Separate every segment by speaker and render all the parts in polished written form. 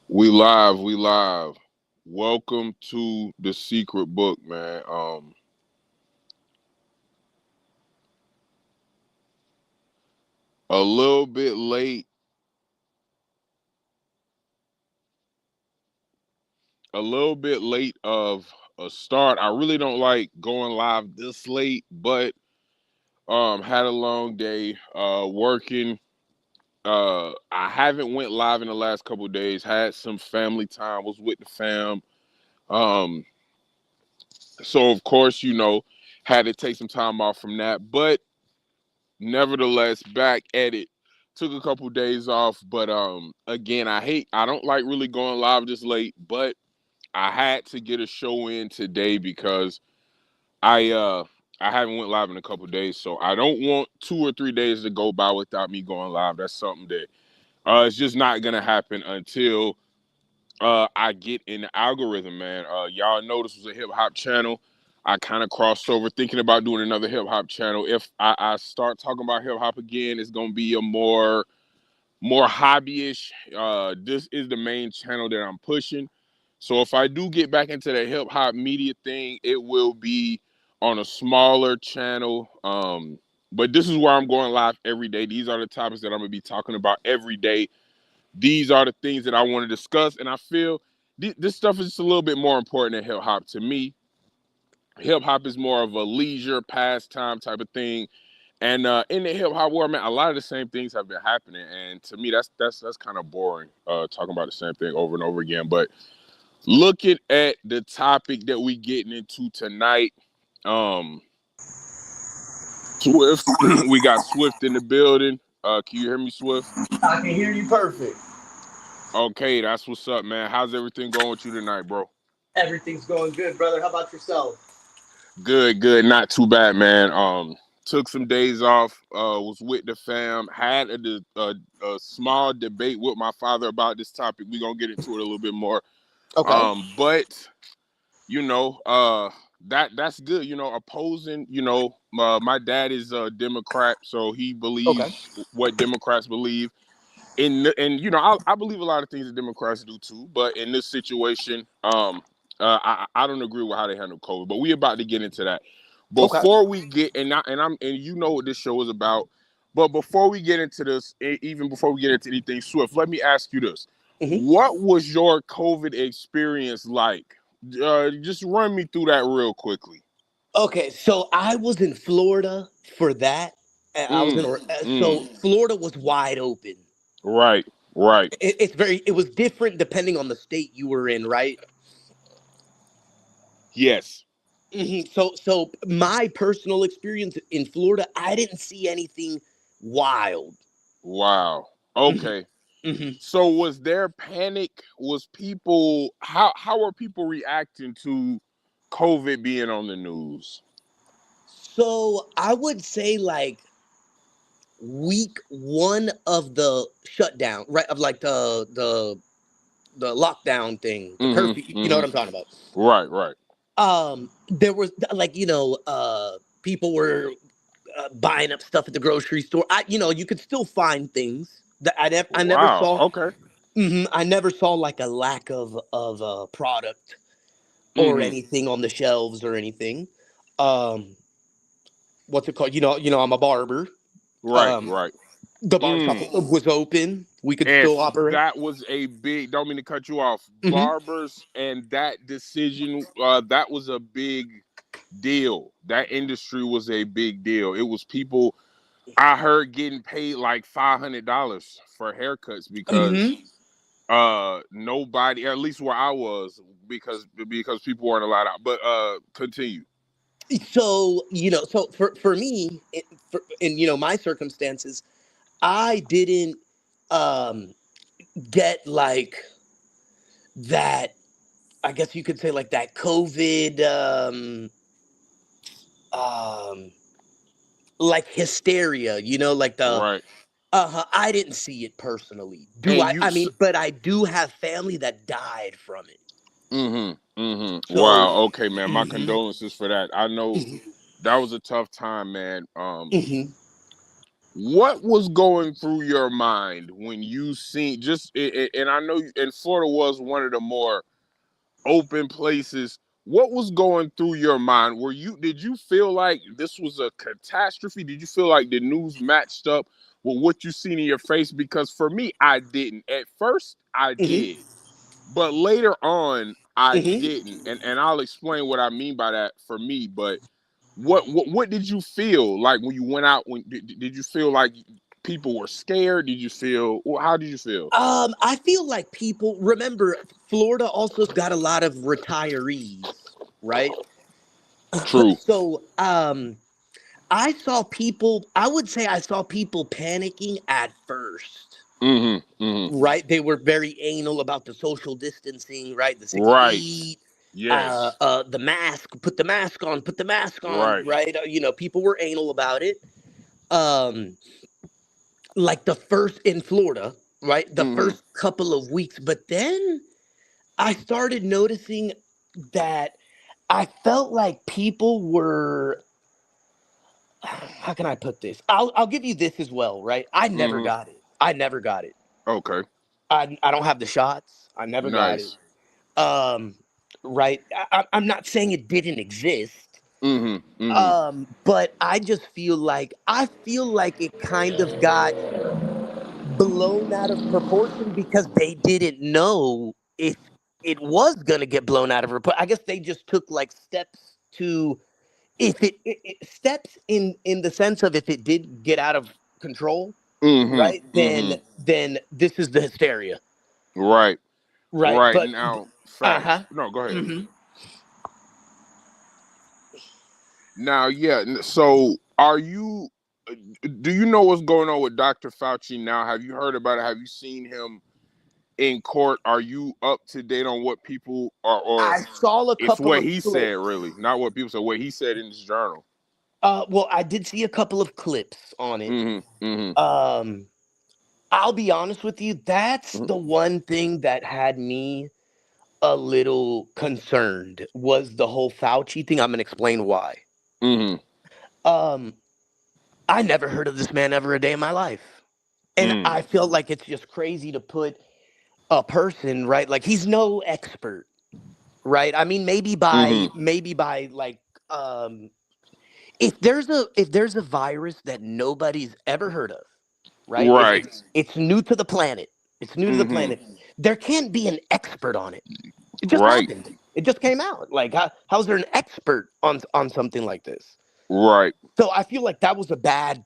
Speaker 1: We live, we live. Welcome to the secret book, man. A little bit late, of a start. I really don't like going live this late, but had a long day working. I haven't went live in the last couple of days. Had some family time, was with the fam. Um, so of course, had to take some time off from that, but nevertheless, back at it. Took a couple days off, but again, I don't like really going live this late, but I had to get a show in today because I haven't went live in a couple days, so I don't want 2 or 3 days to go by without me going live. That's something that it's just not gonna happen until I get in the algorithm, man. Y'all know this was a hip hop channel. I kind of crossed over thinking about doing another hip hop channel. If I start talking about hip hop again, it's gonna be a more hobbyish. This is the main channel that I'm pushing. So if I do get back into the hip hop media thing, it will be on a smaller channel. But this is where I'm going live every day. These are the topics that I'm gonna be talking about every day. These are the things that I want to discuss, and I feel this stuff is just a little bit more important than hip hop to me. Hip hop is more of a leisure pastime type of thing, and in the hip hop world, man, a lot of the same things have been happening, and to me, that's kind of boring. Talking about the same thing over and over again. But looking at the topic that we getting into tonight, um, Swift, we got Swift in the building. Can you hear me, Swift?
Speaker 2: I can hear you perfect.
Speaker 1: Okay, that's what's up, man. How's everything going with you tonight, bro?
Speaker 2: Everything's going good, brother. How about yourself?
Speaker 1: Good, good. Not too bad, man. Took some days off. Was with the fam. Had a small debate with my father about this topic. We gonna get into it a little bit more.
Speaker 2: Okay.
Speaker 1: But you know, that's good. Opposing. My dad is a Democrat, so he
Speaker 2: Okay.
Speaker 1: believes what Democrats believe. And I believe a lot of things that Democrats do too, but in this situation, I don't agree with how they handle COVID. But we about to get into that.
Speaker 2: Okay.
Speaker 1: Before we get and you know what this show is about, but before we get into this, even before we get into anything Swift, let me ask you this:
Speaker 2: hmm
Speaker 1: what was your COVID experience like? Just run me through that real quickly.
Speaker 2: Okay. So I was in Florida for that. I was in.
Speaker 1: Mm,
Speaker 2: So
Speaker 1: mm,
Speaker 2: Florida was wide open.
Speaker 1: right, right,
Speaker 2: It's very. It was different depending on the state you were in, right?
Speaker 1: yes,
Speaker 2: So my personal experience in Florida, I didn't see anything wild.
Speaker 1: wow,
Speaker 2: hmm
Speaker 1: okay.
Speaker 2: hmm
Speaker 1: So was there panic? Was people how are people reacting to COVID being on the news?
Speaker 2: So I would say like week one of the shutdown, right? Of like the lockdown thing, the curfew.
Speaker 1: Mm-hmm.
Speaker 2: You know what I'm
Speaker 1: Mm-hmm.
Speaker 2: talking about?
Speaker 1: Right, right.
Speaker 2: There was like people were buying up stuff at the grocery store. You could still find things that I never
Speaker 1: Wow.
Speaker 2: saw.
Speaker 1: Okay.
Speaker 2: I never saw like a lack of product or
Speaker 1: Mm-hmm.
Speaker 2: anything on the shelves or anything. Um, what's it called? I'm a barber.
Speaker 1: Right,
Speaker 2: Um,
Speaker 1: right.
Speaker 2: the barbershop
Speaker 1: Mm.
Speaker 2: was open. We could
Speaker 1: And
Speaker 2: still operate.
Speaker 1: that was a big, don't mean to cut you off,
Speaker 2: hmm
Speaker 1: barbers and that decision, that was a big deal. That industry was a big deal. It was people I heard getting paid like $500 for haircuts because
Speaker 2: hmm
Speaker 1: nobody, at least where I was, because people weren't allowed out. But continue.
Speaker 2: So for me, in my circumstances, I didn't um, get like that. I guess you could say like that COVID, um, like hysteria. Like the
Speaker 1: Right.
Speaker 2: I didn't see it personally. Do
Speaker 1: And
Speaker 2: I? I mean, but I do have family that died from it.
Speaker 1: wow,
Speaker 2: So.
Speaker 1: okay, man, my condolences for that. I know
Speaker 2: hmm
Speaker 1: that was a tough time, man.
Speaker 2: hmm
Speaker 1: What was going through your mind when you seen and I know and Florida was one of the more open places. What was going through your mind? Did you feel like this was a catastrophe? Did you feel like the news matched up with what you seen in your face? Because for me, I didn't. At first, I
Speaker 2: Hmm.
Speaker 1: did. But later on, I
Speaker 2: Hmm.
Speaker 1: didn't. And I'll explain what I mean by that for me. But what did you feel like when you went out? Did you feel like people were scared? Did you feel how did you feel?
Speaker 2: I feel like people remember Florida also's got a lot of retirees, right?
Speaker 1: True.
Speaker 2: So I saw people, I would say I saw people panicking at first,
Speaker 1: Mm-hmm. Mm-hmm.
Speaker 2: right? They were very anal about the social distancing, right? The 6
Speaker 1: Right.
Speaker 2: feet,
Speaker 1: Yes.
Speaker 2: the mask, put the mask on,
Speaker 1: Right.
Speaker 2: right? People were anal about it. Um, like the first in Florida, right? The
Speaker 1: Mm-hmm.
Speaker 2: first couple of weeks. But then I started noticing that I felt like people were, how can I put this? I'll give you this as well, right? I never
Speaker 1: Mm-hmm.
Speaker 2: got it. I never got it.
Speaker 1: Okay.
Speaker 2: I don't have the shots. I never got it.
Speaker 1: Nice.
Speaker 2: Um, right. I'm not saying it didn't exist.
Speaker 1: Mm-hmm. Mm-hmm.
Speaker 2: But I feel like it kind of got blown out of proportion because they didn't know if it was gonna get blown out of proportion. I guess they just took like steps to if steps in the sense of if it did get out of control, right?
Speaker 1: Mm-hmm.
Speaker 2: Then
Speaker 1: Mm-hmm.
Speaker 2: this is the hysteria,
Speaker 1: Right.
Speaker 2: right?
Speaker 1: Right.
Speaker 2: But
Speaker 1: Now,
Speaker 2: uh huh.
Speaker 1: facts. No, go ahead.
Speaker 2: Hmm.
Speaker 1: Now, yeah. So, do you know what's going on with Dr. Fauci now? Have you heard about it? Have you seen him in court? Are you up to date on what people are, or
Speaker 2: I saw a
Speaker 1: it's
Speaker 2: couple
Speaker 1: what
Speaker 2: of
Speaker 1: he said,
Speaker 2: clips.
Speaker 1: really, not what people said, what he said in his journal?
Speaker 2: Well, I did see a couple of clips on it.
Speaker 1: Mm-hmm. Mm-hmm.
Speaker 2: Um, I'll be honest with you. That's the one thing that had me a little concerned was the whole Fauci thing. I'm gonna explain why.
Speaker 1: Mm-hmm.
Speaker 2: Um, I never heard of this man ever a day in my life, and
Speaker 1: Mm-hmm.
Speaker 2: I feel like it's just crazy to put a person right. Like he's no expert, right? I mean,
Speaker 1: Mm-hmm.
Speaker 2: maybe by like um, if there's a virus that nobody's ever heard of, right?
Speaker 1: Right.
Speaker 2: It's new to the planet. It's new to the
Speaker 1: Mm-hmm.
Speaker 2: planet. There can't be an expert on it. It just
Speaker 1: Right.
Speaker 2: happened. It just came out. Like how's there an expert on something like this?
Speaker 1: Right.
Speaker 2: So I feel like that was a bad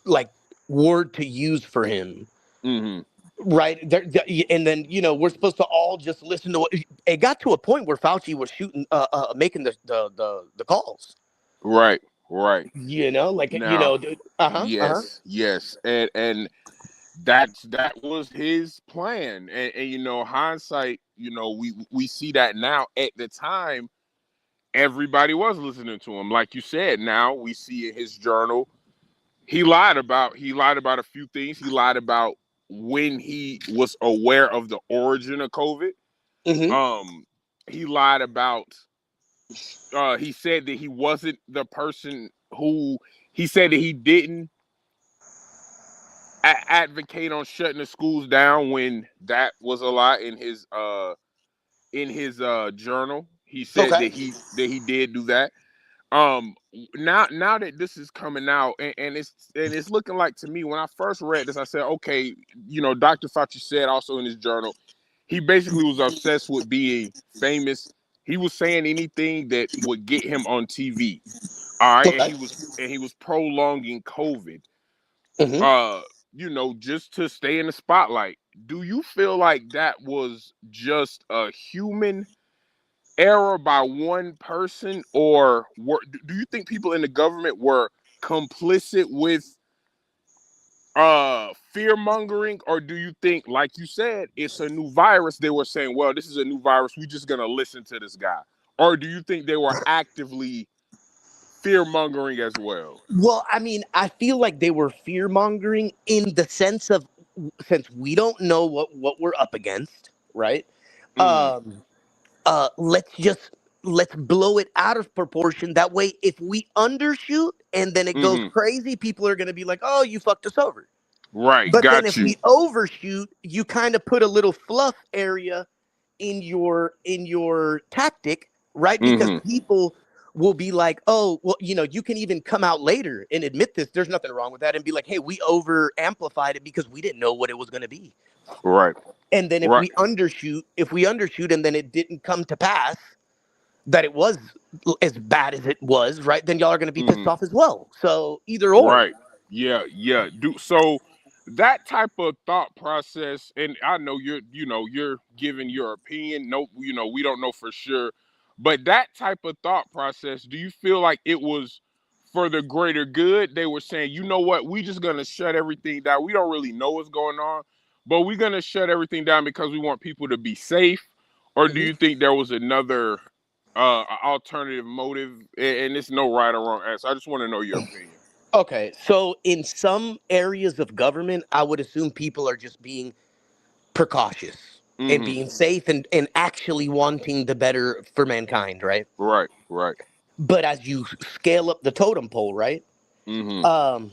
Speaker 2: like word to use for him,
Speaker 1: Mm-hmm.
Speaker 2: right? And then we're supposed to all just listen to it. It got to a point where Fauci was shooting, making the calls.
Speaker 1: Right. Right.
Speaker 2: Like
Speaker 1: Now,
Speaker 2: uh huh.
Speaker 1: yes, yes, and that was his plan, and hindsight, we see that now. At the time, everybody was listening to him, like you said. Now we see in his journal, he lied about a few things. He lied about when he was aware of the origin of COVID.
Speaker 2: Hmm.
Speaker 1: Um, he lied about. He said that he wasn't the person who. He said that he didn't advocate on shutting the schools down when that was a lie in his journal. He said
Speaker 2: Okay.
Speaker 1: that he did do that. Now that this is coming out, and it's looking like, to me, when I first read this, I said, okay, Dr. Fauci said also in his journal, he basically was obsessed with being famous. He was saying anything that would get him on TV. All right, and
Speaker 2: Okay.
Speaker 1: he was prolonging COVID,
Speaker 2: Hmm.
Speaker 1: uh, just to stay in the spotlight. Do you feel like that was just a human error by one person, or do you think people in the government were complicit with fear mongering, or do you think, like you said, it's a new virus? They were saying, well, this is a new virus, we're just gonna listen to this guy. Or do you think they were actively fear mongering as well?
Speaker 2: Well, I mean, I feel like they were fear mongering in the sense of since we don't know what we're up against, right?
Speaker 1: Mm-hmm.
Speaker 2: Um, let's just let's blow it out of proportion. That way, if we undershoot and then it goes
Speaker 1: Mm-hmm.
Speaker 2: crazy, people are going to be like, oh, you fucked us over.
Speaker 1: Right.
Speaker 2: But then
Speaker 1: Got
Speaker 2: if
Speaker 1: you.
Speaker 2: we overshoot, you kind of put a little fluff area in your tactic, right? Because
Speaker 1: Mm-hmm.
Speaker 2: people will be like, oh, well, you can even come out later and admit this. There's nothing wrong with that, and be like, hey, we over amplified it because we didn't know what it was going to be.
Speaker 1: Right.
Speaker 2: And then
Speaker 1: Right.
Speaker 2: if we undershoot and then it didn't come to pass that it was as bad as it was, right? Then y'all are going to be pissed
Speaker 1: Mm-hmm.
Speaker 2: off as well. So either or.
Speaker 1: Right. Yeah, yeah. Do so that type of thought process, and I know you're giving your opinion. No, we don't know for sure. But that type of thought process, do you feel like it was for the greater good? They were saying, you know what, we just gonna shut everything down. We don't really know what's going on, but we're gonna shut everything down because we want people to be safe. Or do
Speaker 2: Mhm.
Speaker 1: you think there was another alternative motive? And it's no right or wrong answer. I just want to know your opinion.
Speaker 2: Okay, so in some areas of government, I would assume people are just being precautious and
Speaker 1: Mm-hmm.
Speaker 2: being safe and actually wanting the better for mankind, right?
Speaker 1: Right, right.
Speaker 2: But as you scale up the totem pole, right?
Speaker 1: Mm-hmm.
Speaker 2: Um,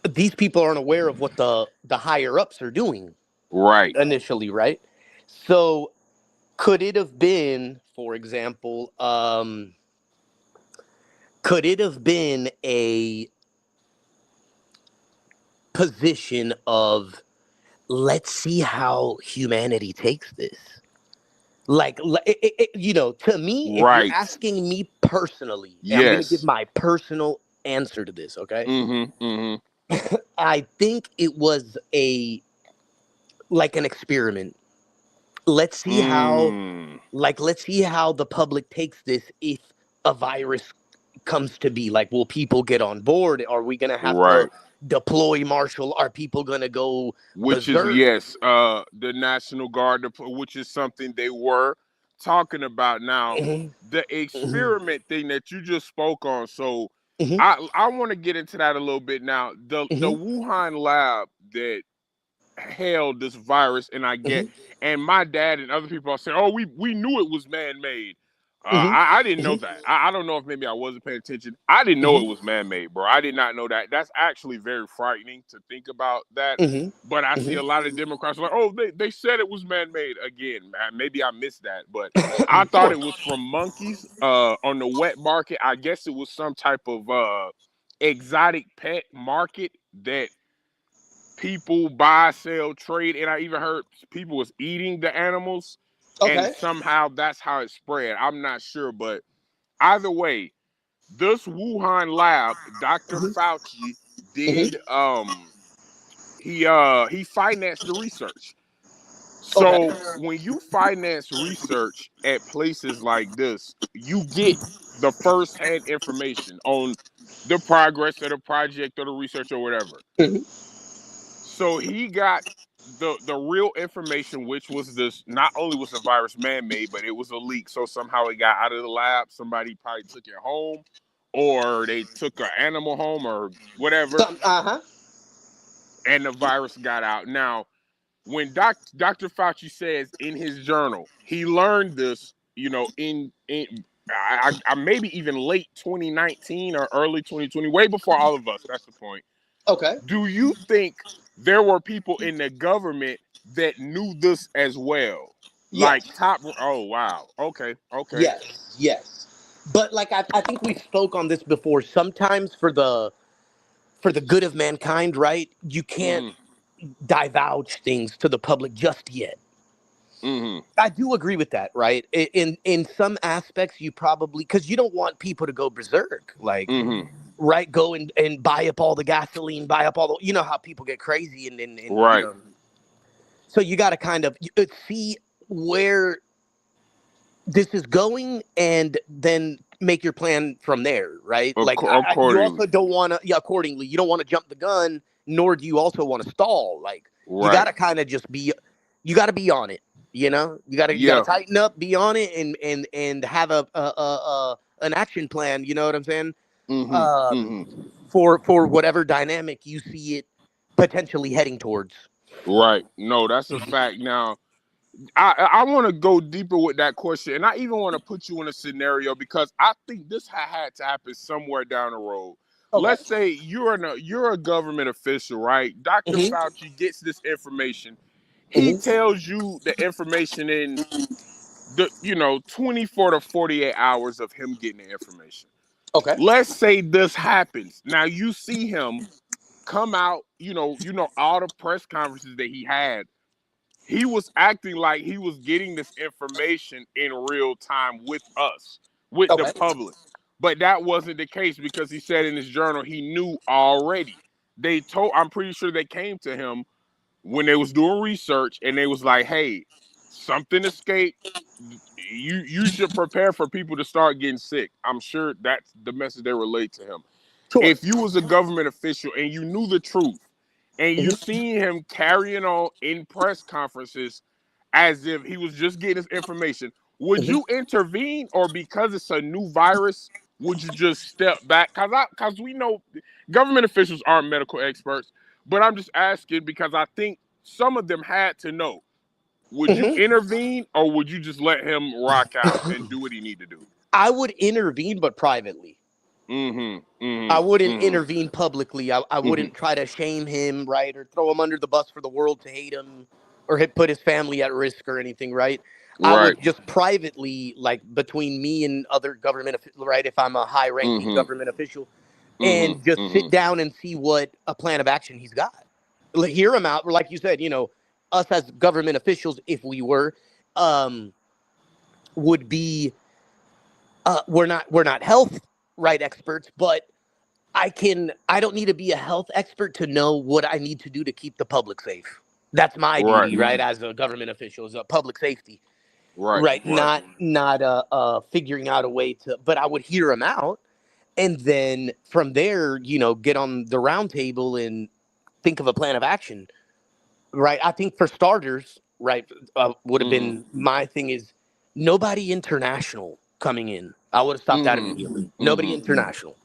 Speaker 2: these people aren't aware of what the higher ups are doing
Speaker 1: Right.
Speaker 2: initially, right? So could it have been, for example, could it have been a position of let's see how humanity takes this? Like, to me, if you're
Speaker 1: Right.
Speaker 2: asking me personally, and I'm going to give
Speaker 1: Yes.
Speaker 2: my personal answer to this, okay?
Speaker 1: Mm-hmm. Mm-hmm.
Speaker 2: I think it was a like an experiment. Let's see how
Speaker 1: Mm.
Speaker 2: let's see how the public takes this if a virus comes to be. Like, will people get on board? Are we going to have to
Speaker 1: Right.
Speaker 2: deploy marshal? Are people going to go
Speaker 1: Which is
Speaker 2: berserk?
Speaker 1: yes, the National Guard, which is something they were talking about. Now,
Speaker 2: Hmm.
Speaker 1: the
Speaker 2: Hmm.
Speaker 1: experiment thing that you just spoke on. So,
Speaker 2: Hmm.
Speaker 1: I want to get into that a little bit now. The
Speaker 2: Hmm.
Speaker 1: Wuhan lab that held this virus, and I get,
Speaker 2: Hmm.
Speaker 1: and my dad and other people are saying, "Oh, we knew it was man made."
Speaker 2: Hmm.
Speaker 1: I didn't know that. I don't know if maybe I wasn't paying attention. I didn't know
Speaker 2: Hmm.
Speaker 1: it was man made, bro. I did not know that. That's actually very frightening to think about that.
Speaker 2: Hmm.
Speaker 1: But I see
Speaker 2: Hmm.
Speaker 1: a lot of Democrats like, "Oh, they said it was man made." Again, man, maybe I missed that, but I thought
Speaker 2: Sure.
Speaker 1: it was from monkeys on the wet market. I guess it was some type of exotic pet market that people buy, sell, trade, and I even heard people was eating the animals, and
Speaker 2: Okay.
Speaker 1: somehow that's how it spread. I'm not sure, but either way, this Wuhan lab, Dr.
Speaker 2: Hmm.
Speaker 1: Fauci
Speaker 2: Hmm.
Speaker 1: did he financed the research.
Speaker 2: Okay.
Speaker 1: So when you finance research at places like this, you get the first-hand information on the progress of the project or the research or whatever.
Speaker 2: Hmm.
Speaker 1: So he got the real information, which was this: not only was the virus man made, but it was a leak. So somehow it got out of the lab. Somebody probably took it home, or they took an animal home, or whatever,
Speaker 2: Uh-huh.
Speaker 1: and the virus got out. Now, when Dr. Fauci says in his journal, he learned this, in I maybe even late 2019 or early 2020, way before all of us. That's the point.
Speaker 2: Okay.
Speaker 1: Do you think there were people in the government that knew this as well? Like
Speaker 2: Yes.
Speaker 1: top. Oh wow. Okay. Okay.
Speaker 2: Yes. Yes. But like I think we spoke on this before. Sometimes for the good of mankind, right? You can't
Speaker 1: Mm-hmm.
Speaker 2: divulge things to the public just yet.
Speaker 1: Mm-hmm.
Speaker 2: I do agree with that, right? In some aspects, you probably because you don't want people to go berserk, like
Speaker 1: Mm-hmm.
Speaker 2: right, go and buy up all the gasoline, buy up all the how people get crazy and.
Speaker 1: Right.
Speaker 2: So you got to kind of see where this is going and then make your plan from there, right? Like you also
Speaker 1: Accordingly.
Speaker 2: don't want to, yeah, accordingly, you don't want to jump the gun, nor do you also want to stall. Like you got
Speaker 1: Right.
Speaker 2: to kind of just be, you got to be on it. You got to
Speaker 1: Yeah.
Speaker 2: tighten up, be on it, and have a an action plan. You know what I'm saying?
Speaker 1: Mm-hmm.
Speaker 2: Um,
Speaker 1: Mm-hmm.
Speaker 2: for whatever dynamic you see it potentially heading towards.
Speaker 1: Right. No, that's a fact. Now, I want to go deeper with that question, and I even want to put you in a scenario because I think this had to happen somewhere down the road.
Speaker 2: Okay.
Speaker 1: Let's say you're a government official, right? Dr.
Speaker 2: Mm-hmm.
Speaker 1: Fauci gets this information. He
Speaker 2: Mm-hmm.
Speaker 1: tells you the information in the 24 to 48 hours of him getting the information.
Speaker 2: Okay.
Speaker 1: Let's say this happens. Now you see him come out, all the press conferences that he had. He was acting like he was getting this information in real time with us, with the
Speaker 2: Okay.
Speaker 1: public. But that wasn't the case because he said in his journal he knew already. I'm pretty sure they came to him when they was doing research and they was like, hey, something escaped. You should prepare for people to start getting sick. I'm sure that's the message they relate to him.
Speaker 2: Sure.
Speaker 1: If you was a government official and you knew the truth and you
Speaker 2: Mm-hmm.
Speaker 1: seen him carrying on in press conferences as if he was just getting his information, would
Speaker 2: Mm-hmm.
Speaker 1: you intervene, or because it's a new virus, would you just step back? Because we know government officials aren't medical experts, but I'm just asking because I think some of them had to know. Would you
Speaker 2: Mm-hmm.
Speaker 1: intervene, or would you just let him rock out and do what he need to do?
Speaker 2: I would intervene, but privately.
Speaker 1: Mm-hmm.
Speaker 2: I
Speaker 1: Mm-hmm.
Speaker 2: wouldn't
Speaker 1: Mm-hmm.
Speaker 2: intervene publicly. I
Speaker 1: Mm-hmm.
Speaker 2: wouldn't try to shame him, right, or throw him under the bus for the world to hate him, or put his family at risk or anything, right? I
Speaker 1: Right.
Speaker 2: would just privately, like between me and other government, right, if I'm a high-ranking
Speaker 1: Mm-hmm.
Speaker 2: government official,
Speaker 1: Mm-hmm.
Speaker 2: and just
Speaker 1: Mm-hmm.
Speaker 2: sit down and see what a plan of action he's got. Hear him out, like you said. Us as government officials, if we were, um, would be we're not health right experts, but I don't need to be a health expert to know what I need to do to keep the public safe. That's my
Speaker 1: Right.
Speaker 2: duty, right? As a government official, as a public safety,
Speaker 1: Right.
Speaker 2: right?
Speaker 1: Right.
Speaker 2: Not figuring out a way to. But I would hear him out, and then from there, get on the round table and think of a plan of action, right? I think for starters, right, would have
Speaker 1: Mm-hmm.
Speaker 2: been my thing is nobody international coming in. I would have stopped that immediately.
Speaker 1: Mm-hmm.
Speaker 2: Nobody
Speaker 1: Mm-hmm.
Speaker 2: international.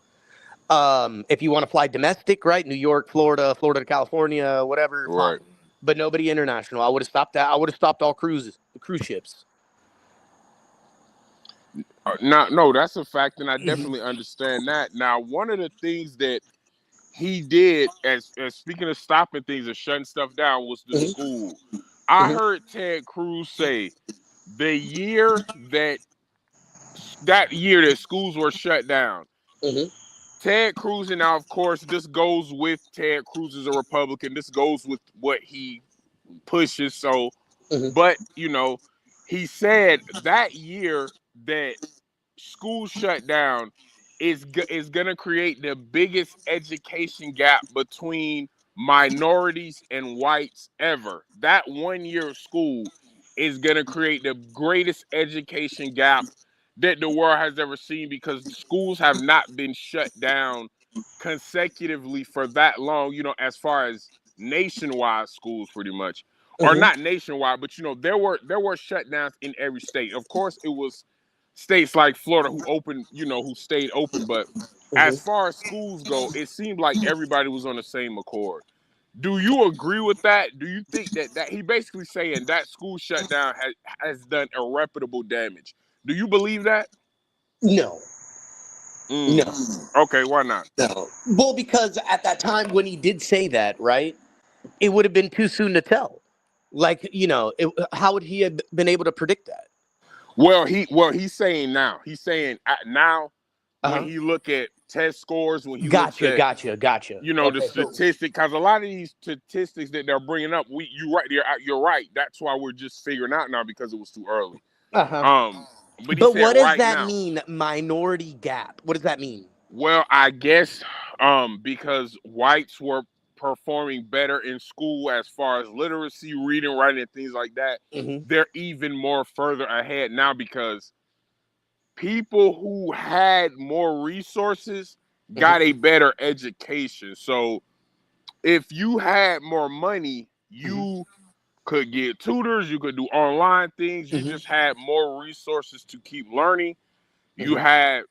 Speaker 2: If you want to fly domestic, right, New York, Florida to California, whatever, fine.
Speaker 1: Right.
Speaker 2: But nobody international. I would have stopped that. I would have stopped all cruises, the cruise ships.
Speaker 1: No, that's a fact, and I
Speaker 2: Hmm.
Speaker 1: definitely understand that. Now, one of the things that he did, as speaking of stopping things and shutting stuff down, was the
Speaker 2: Hmm.
Speaker 1: school. I
Speaker 2: Hmm.
Speaker 1: heard Ted Cruz say the year that year that schools were shut down.
Speaker 2: Hmm.
Speaker 1: Ted Cruz, and now of course this goes with Ted Cruz as a Republican. This goes with what he pushes. So,
Speaker 2: Hmm.
Speaker 1: but he said that year that school shut down is going to create the biggest education gap between minorities and whites ever. That 1 year of school is going to create the greatest education gap that the world has ever seen because schools have not been shut down consecutively for that long, as far as nationwide schools pretty much. Or
Speaker 2: Hmm.
Speaker 1: not nationwide, but there were shutdowns in every state. Of course, it was states like Florida who stayed open. But as
Speaker 2: Hmm.
Speaker 1: far as schools go, it seemed like everybody was on the same accord. Do you agree with that? Do you think that he basically saying that school shutdown has done irreparable damage? Do you believe that?
Speaker 2: No,
Speaker 1: Mm.
Speaker 2: no,
Speaker 1: Okay, why not?
Speaker 2: no. Well, because at that time when he did say that, right, it would have been too soon to tell. Like, how would he have been able to predict that?
Speaker 1: Well, he's saying now. He's saying now
Speaker 2: Uh
Speaker 1: when
Speaker 2: huh.
Speaker 1: he look at test scores, when he looks
Speaker 2: Gotcha,
Speaker 1: at
Speaker 2: gotcha, gotcha.
Speaker 1: the
Speaker 2: Okay, so.
Speaker 1: statistic, because a lot of these statistics that they're bringing up, you're right. That's why we're just figuring out now because it was too early.
Speaker 2: Uh huh.
Speaker 1: Um, but he
Speaker 2: But
Speaker 1: said
Speaker 2: what does
Speaker 1: right
Speaker 2: that
Speaker 1: now.
Speaker 2: mean, minority gap? What does that mean?
Speaker 1: Well, I guess because whites were performing better in school as far as literacy, reading, writing, and things like that,
Speaker 2: Hmm.
Speaker 1: they're even more further ahead now because people who had more resources
Speaker 2: Hmm.
Speaker 1: got a better education. So if you had more money,
Speaker 2: Hmm.
Speaker 1: you could get tutors, you could do online things, you
Speaker 2: Hmm.
Speaker 1: just had more resources to keep learning. You
Speaker 2: Hmm.
Speaker 1: had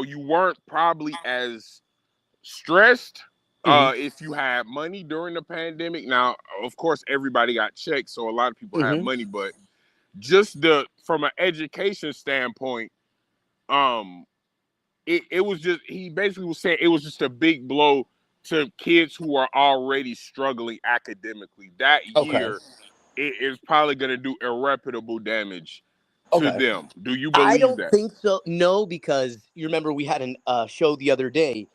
Speaker 1: you weren't probably as stressed.
Speaker 2: Mm-hmm.
Speaker 1: If you had money during the pandemic, now of course everybody got checked, so a lot of people had
Speaker 2: Mm-hmm.
Speaker 1: money, but just the from an education standpoint, um, it was just he basically was saying it was just a big blow to kids who are already struggling academically. That
Speaker 2: Okay.
Speaker 1: year, it is probably going to do irreparable damage to
Speaker 2: Okay.
Speaker 1: them. Do you
Speaker 2: I
Speaker 1: believe
Speaker 2: don't
Speaker 1: that?
Speaker 2: think so. No, because you remember we had an show the other day,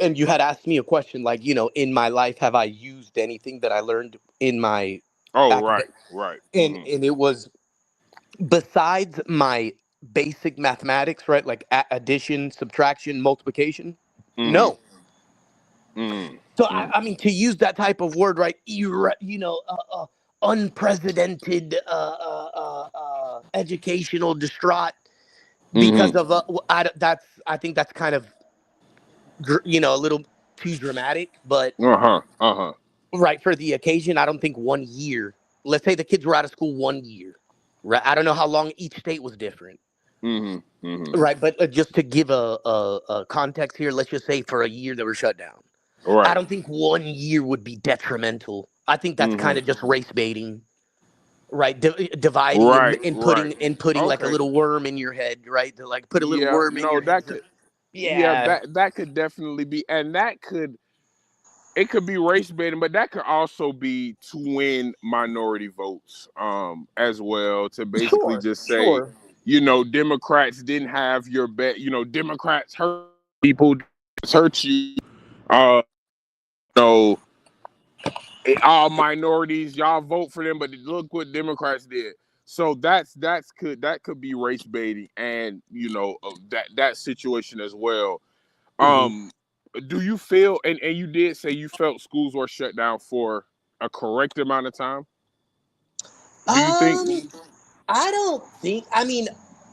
Speaker 2: and you had asked me a question like, in my life, have I used anything that I learned in my
Speaker 1: Oh, right,
Speaker 2: academic?
Speaker 1: right.
Speaker 2: And it was besides my basic mathematics, right? Like addition, subtraction, multiplication.
Speaker 1: Mm-hmm.
Speaker 2: No.
Speaker 1: Mm-hmm.
Speaker 2: So
Speaker 1: Mm-hmm.
Speaker 2: I mean, to use that type of word, right? Unprecedented, educational distraught because
Speaker 1: Mm-hmm.
Speaker 2: of I think that's kind of a little too dramatic, but
Speaker 1: Uh-huh. Uh-huh.
Speaker 2: right for the occasion, I don't think 1 year. Let's say the kids were out of school 1 year, right? I don't know how long each state was different,
Speaker 1: Mm-hmm. Mm-hmm.
Speaker 2: right? But just to give a context here, let's just say for a year they were shut down. I
Speaker 1: Right.
Speaker 2: don't think 1 year would be detrimental. I think that's kind
Speaker 1: Mm-hmm.
Speaker 2: of just race baiting, right? Dividing and,
Speaker 1: Right,
Speaker 2: and
Speaker 1: right.
Speaker 2: putting and putting like a
Speaker 1: Okay.
Speaker 2: little worm in your head, right? To like put a little
Speaker 1: Yeah,
Speaker 2: worm in
Speaker 1: no,
Speaker 2: your head.
Speaker 1: that
Speaker 2: So,
Speaker 1: could yeah,
Speaker 2: yeah,
Speaker 1: that could definitely be, and that could it could be race baiting, but that could also be to win minority votes as well, to basically
Speaker 2: sure,
Speaker 1: just say,
Speaker 2: sure.
Speaker 1: Democrats didn't have your bet, Democrats hurt people, Democrats hurt you, uh you know all minorities, y'all vote for them, but look what Democrats did. So that could be race baiting, and that situation as well.
Speaker 2: Hmm.
Speaker 1: um do you feel, and you did say you felt schools were shut down for a correct amount of time? Do you think?
Speaker 2: Um, I don't think. I mean,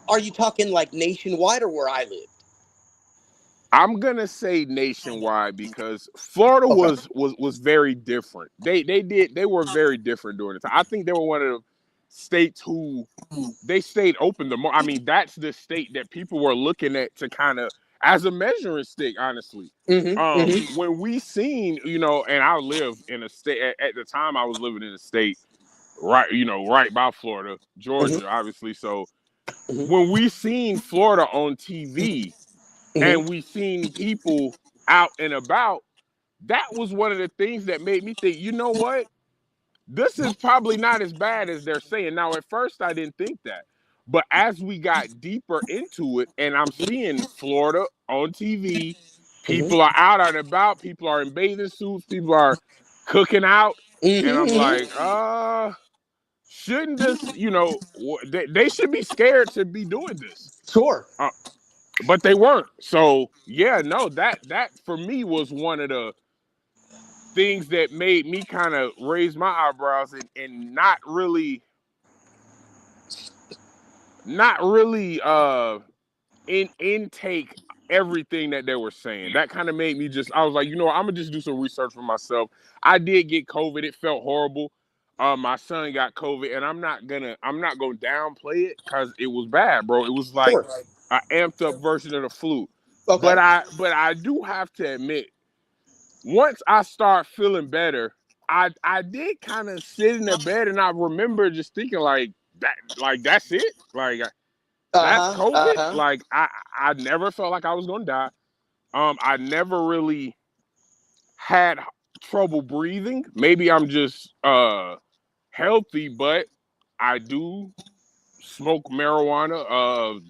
Speaker 2: are you talking like nationwide or where I lived?
Speaker 1: I'm gonna say nationwide, because Florida
Speaker 2: Okay.
Speaker 1: was very different. They were very different during the time. I think they were one of the states who they stayed open the more. I mean, that's the state that people were looking at to kind of as a measuring stick, honestly.
Speaker 2: Mm-hmm. Mm-hmm.
Speaker 1: When we seen, and I lived in a state at the time, I was living in a state right, right by Florida, Georgia,
Speaker 2: Mm-hmm.
Speaker 1: obviously. So
Speaker 2: Mm-hmm.
Speaker 1: when we seen Florida on TV and
Speaker 2: Mm-hmm.
Speaker 1: we seen people out and about, that was one of the things that made me think, you know what? This is probably not as bad as they're saying. Now, at first, I didn't think that. But as we got deeper into it, and I'm seeing Florida on TV,
Speaker 2: Mm-hmm.
Speaker 1: people are out and about, people are in bathing suits, people are cooking out. And I'm
Speaker 2: Mm-hmm.
Speaker 1: like, shouldn't this, they should be scared to be doing this.
Speaker 2: Sure.
Speaker 1: Uh, but they weren't. So, yeah, no, that for me was one of the things that made me kind of raise my eyebrows, and not really intake everything that they were saying. That kind of made me just, I was like, I'm gonna just do some research for myself. I did get COVID. It felt horrible. My son got COVID, and I'm not gonna downplay it, because it was bad, bro. It was like
Speaker 2: Sure.
Speaker 1: an amped up version of the flu.
Speaker 2: Okay.
Speaker 1: But I do have to admit, once I start feeling better, I did kind of sit in the bed, and I remember just thinking that's it, that's
Speaker 2: Uh-huh.
Speaker 1: COVID.
Speaker 2: Uh-huh.
Speaker 1: I never felt like I was gonna die. I never really had trouble breathing. Maybe I'm just healthy, but I do smoke marijuana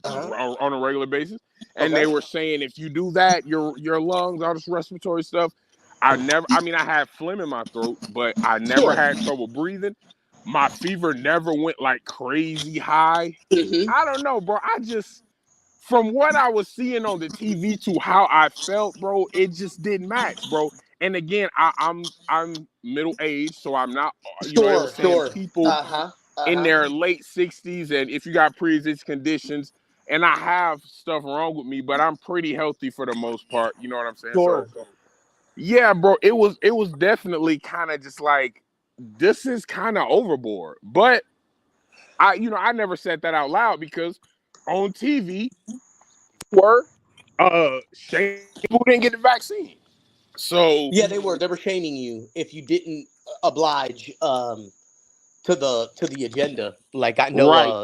Speaker 2: Uh-huh.
Speaker 1: on a regular basis, and
Speaker 2: Okay.
Speaker 1: they were saying if you do that, your lungs, all this respiratory stuff. I mean, I had phlegm in my throat, but I never
Speaker 2: Sure.
Speaker 1: had trouble breathing. My fever never went like crazy high.
Speaker 2: Mm-hmm.
Speaker 1: I don't know, bro. I just, from what I was seeing on the TV to how I felt, bro, it just didn't match, bro. And again, I'm middle aged, so I'm not. They were
Speaker 2: Sure.
Speaker 1: saying
Speaker 2: Sure.
Speaker 1: people
Speaker 2: Uh-huh.
Speaker 1: in
Speaker 2: Uh-huh.
Speaker 1: their late 60s, and if you got pre-existing conditions, and I have stuff wrong with me, but I'm pretty healthy for the most part. You know what I'm saying? So
Speaker 2: Sure.
Speaker 1: yeah, bro, it was definitely kind of just like, this is kind of overboard. But I never said that out loud, because on TV were shaming people who didn't get the vaccine. So
Speaker 2: Yeah, they were shaming you if you didn't oblige to the agenda. Like I know,
Speaker 1: right.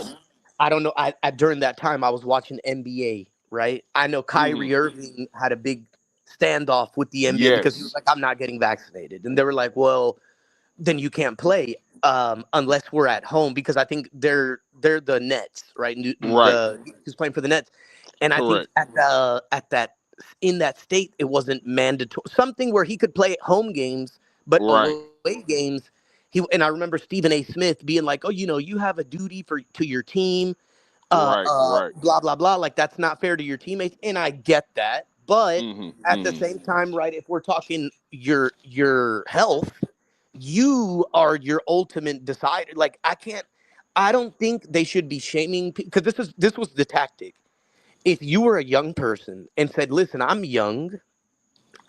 Speaker 2: I don't know. I during that time I was watching NBA. Right, I know
Speaker 1: Hmm.
Speaker 2: Kyrie Irving had a big standoff with the NBA because he was
Speaker 1: Yes.
Speaker 2: like, "I'm not getting vaccinated," and they were like, "Well, then you can't play unless we're at home," because I think they're the Nets, right?
Speaker 1: Right.
Speaker 2: Who's playing for the Nets, and I think
Speaker 1: Correct.
Speaker 2: at that in that state it wasn't mandatory. Something where he could play at home games, but
Speaker 1: Right.
Speaker 2: away games. And I remember Stephen A. Smith being like, "Oh, you have a duty to your team,
Speaker 1: Right. Right.
Speaker 2: blah blah blah. Like that's not fair to your teammates," and I get that, but
Speaker 1: Hmm.
Speaker 2: at the
Speaker 1: Hmm.
Speaker 2: same time, right? If we're talking your health, you are your ultimate decider. Like I don't think they should be shaming because this was the tactic. If you were a young person and said, "Listen, I'm young,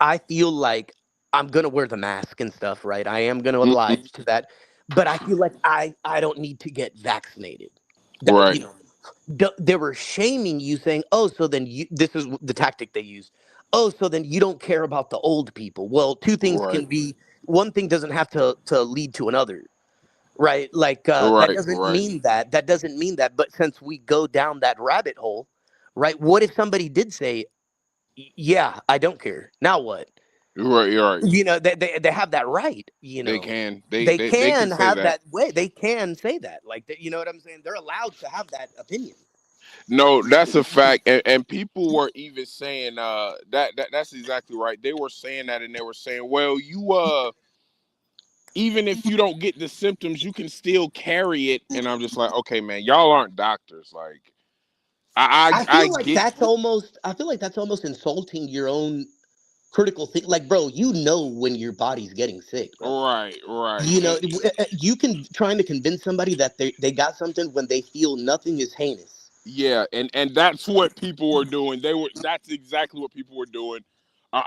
Speaker 2: I feel like I'm gonna wear the mask and stuff, right? I am gonna
Speaker 1: Hmm.
Speaker 2: oblige to that, but I feel like I don't need to get vaccinated." That
Speaker 1: Right.
Speaker 2: they were shaming you, saying, "Oh, so then you." This is the tactic they use. "Oh, so then you don't care about the old people." Well, two things
Speaker 1: Right.
Speaker 2: can be. One thing doesn't have to lead to another, right? Like that
Speaker 1: Right.
Speaker 2: doesn't
Speaker 1: Right.
Speaker 2: mean that. That doesn't mean that. But since we go down that rabbit hole, right? What if somebody did say, "Yeah, I don't care." Now what?
Speaker 1: Right. You're right.
Speaker 2: They have that right.
Speaker 1: They can. They
Speaker 2: They
Speaker 1: they they can
Speaker 2: can
Speaker 1: say
Speaker 2: have
Speaker 1: that.
Speaker 2: that way. They can say that. Like you know what I'm saying? They're allowed to have that opinion.
Speaker 1: No, that's a fact. And people were even saying that's exactly right. They were saying that, and they were saying, well, you even if you don't get the symptoms, you can still carry it. And I'm just like, okay, man, y'all aren't doctors. Like, I get
Speaker 2: I feel like that's almost insulting your own critical thing. Like, bro, you know when your body's getting sick, bro.
Speaker 1: right, right.
Speaker 2: You can trying to convince somebody that they got something when they feel nothing is heinous.
Speaker 1: Yeah, and that's what people were doing. That's exactly what people were doing.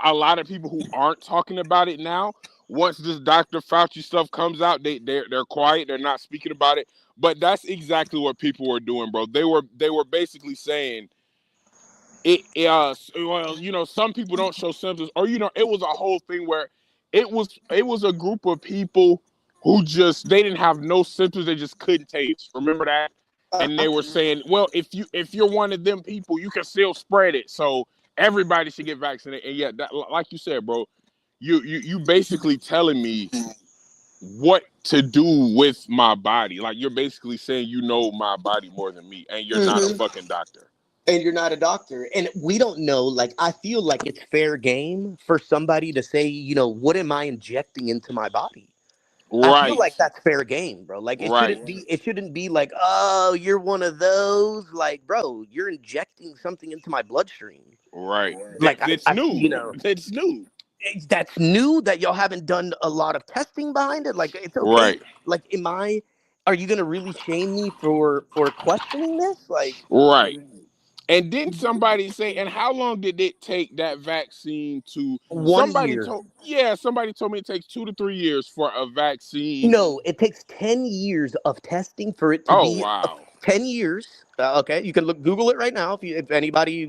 Speaker 1: A lot of people who aren't talking about it now, once this Dr. Fauci stuff comes out, they're quiet. They're not speaking about it. But that's exactly what people were doing, bro. They were basically saying well, some people don't show symptoms, or it was a whole thing where it was a group of people who just they didn't have no symptoms. They just couldn't taste. Remember that? And they
Speaker 2: Uh-huh.
Speaker 1: were saying, well, if you're one of them people, you can still spread it. So everybody should get vaccinated. And yeah, like you said, bro, you basically telling me what to do with my body. Like you're basically saying you know my body more than me, and you're not a
Speaker 2: Hmm.
Speaker 1: fucking doctor.
Speaker 2: And you're not a doctor, and we don't know. Like, I feel like it's fair game for somebody to say, what am I injecting into my body? I feel
Speaker 1: Right,
Speaker 2: like that's fair game, bro. Like it
Speaker 1: right,
Speaker 2: shouldn't be. It shouldn't be like, oh, you're one of those. Like, bro, you're injecting something into my bloodstream.
Speaker 1: right.
Speaker 2: Like,
Speaker 1: That's new. That's new.
Speaker 2: that's new that y'all haven't done a lot of testing behind it. Like, it's okay.
Speaker 1: Right,
Speaker 2: Like, are you gonna really shame me for questioning this? Like,
Speaker 1: right. And didn't somebody say, and how long did it take that vaccine to?
Speaker 2: one year.
Speaker 1: Somebody told me it takes 2 to 3 years for a vaccine.
Speaker 2: No, it takes 10 years of testing for it to
Speaker 1: Oh
Speaker 2: be
Speaker 1: wow.
Speaker 2: 10 years. Okay, you can Google it right now if anybody,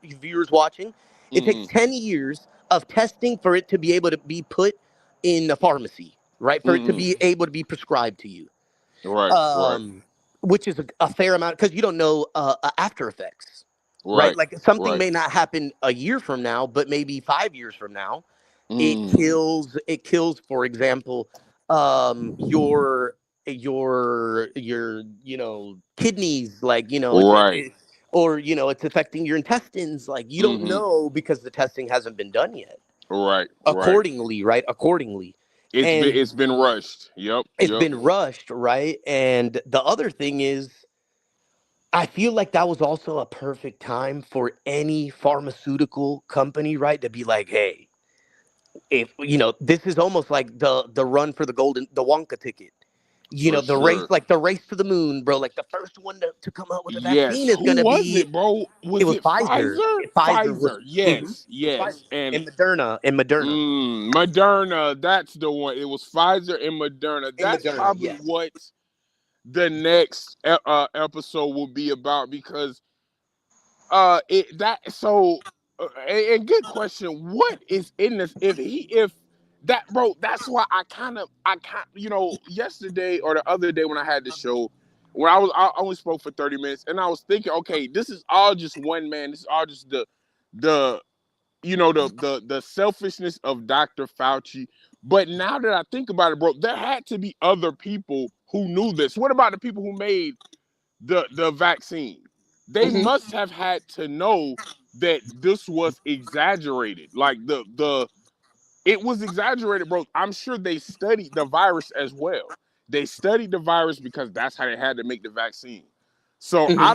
Speaker 2: viewers watching. It takes
Speaker 1: Hmm.
Speaker 2: 10 years of testing for it to be able to be put in a pharmacy, right? For it to
Speaker 1: Hmm.
Speaker 2: be able to be prescribed to you.
Speaker 1: Right, right,
Speaker 2: Um, which is a fair amount because you don't know after effects, right?
Speaker 1: right,
Speaker 2: Like something
Speaker 1: right.
Speaker 2: may not happen a year from now, but maybe 5 years from now
Speaker 1: Mm.
Speaker 2: it kills, for example, your kidneys, like
Speaker 1: Right.
Speaker 2: or it's affecting your intestines, like you don't
Speaker 1: Hmm.
Speaker 2: know because the testing hasn't been done yet
Speaker 1: Right, right.
Speaker 2: accordingly, right? Accordingly.
Speaker 1: It's
Speaker 2: And
Speaker 1: been rushed. Yep,
Speaker 2: it's
Speaker 1: yep.
Speaker 2: been rushed, right? And the other thing is, I feel like that was also a perfect time for any pharmaceutical company, right, to be like, hey, if this is almost like the run for the Wonka ticket.
Speaker 1: For
Speaker 2: The race,
Speaker 1: sure.
Speaker 2: like the race to the moon, bro. Like the first one to come up with a vaccine
Speaker 1: Yes.
Speaker 2: is
Speaker 1: Who
Speaker 2: gonna
Speaker 1: was
Speaker 2: be.
Speaker 1: it, bro?
Speaker 2: It
Speaker 1: Was
Speaker 2: was
Speaker 1: it
Speaker 2: Pfizer.
Speaker 1: Pfizer?
Speaker 2: Pfizer was.
Speaker 1: Pfizer.
Speaker 2: Mhm.
Speaker 1: Yes,
Speaker 2: It was Pfizer
Speaker 1: yes. And
Speaker 2: and Moderna and Moderna
Speaker 1: Moderna, that's the one. It was Pfizer and Moderna.
Speaker 2: and
Speaker 1: That's
Speaker 2: Moderna.
Speaker 1: probably
Speaker 2: Yes.
Speaker 1: what the next episode will be about because it that so. and good question. What is in this? If that, bro, that's why I kind yesterday or the other day when I had the show, when I only spoke for 30 minutes, and I was thinking, okay, this is all just one man. This is all just the the selfishness of Dr. Fauci. But now that I think about it, bro, there had to be other people who knew this. What about the people who made the vaccine? They
Speaker 2: Hmm.
Speaker 1: must have had to know that this was exaggerated. Like the it was exaggerated, bro. I'm sure they studied the virus as well. They studied the virus because that's how they had to make the vaccine. So
Speaker 2: Hmm.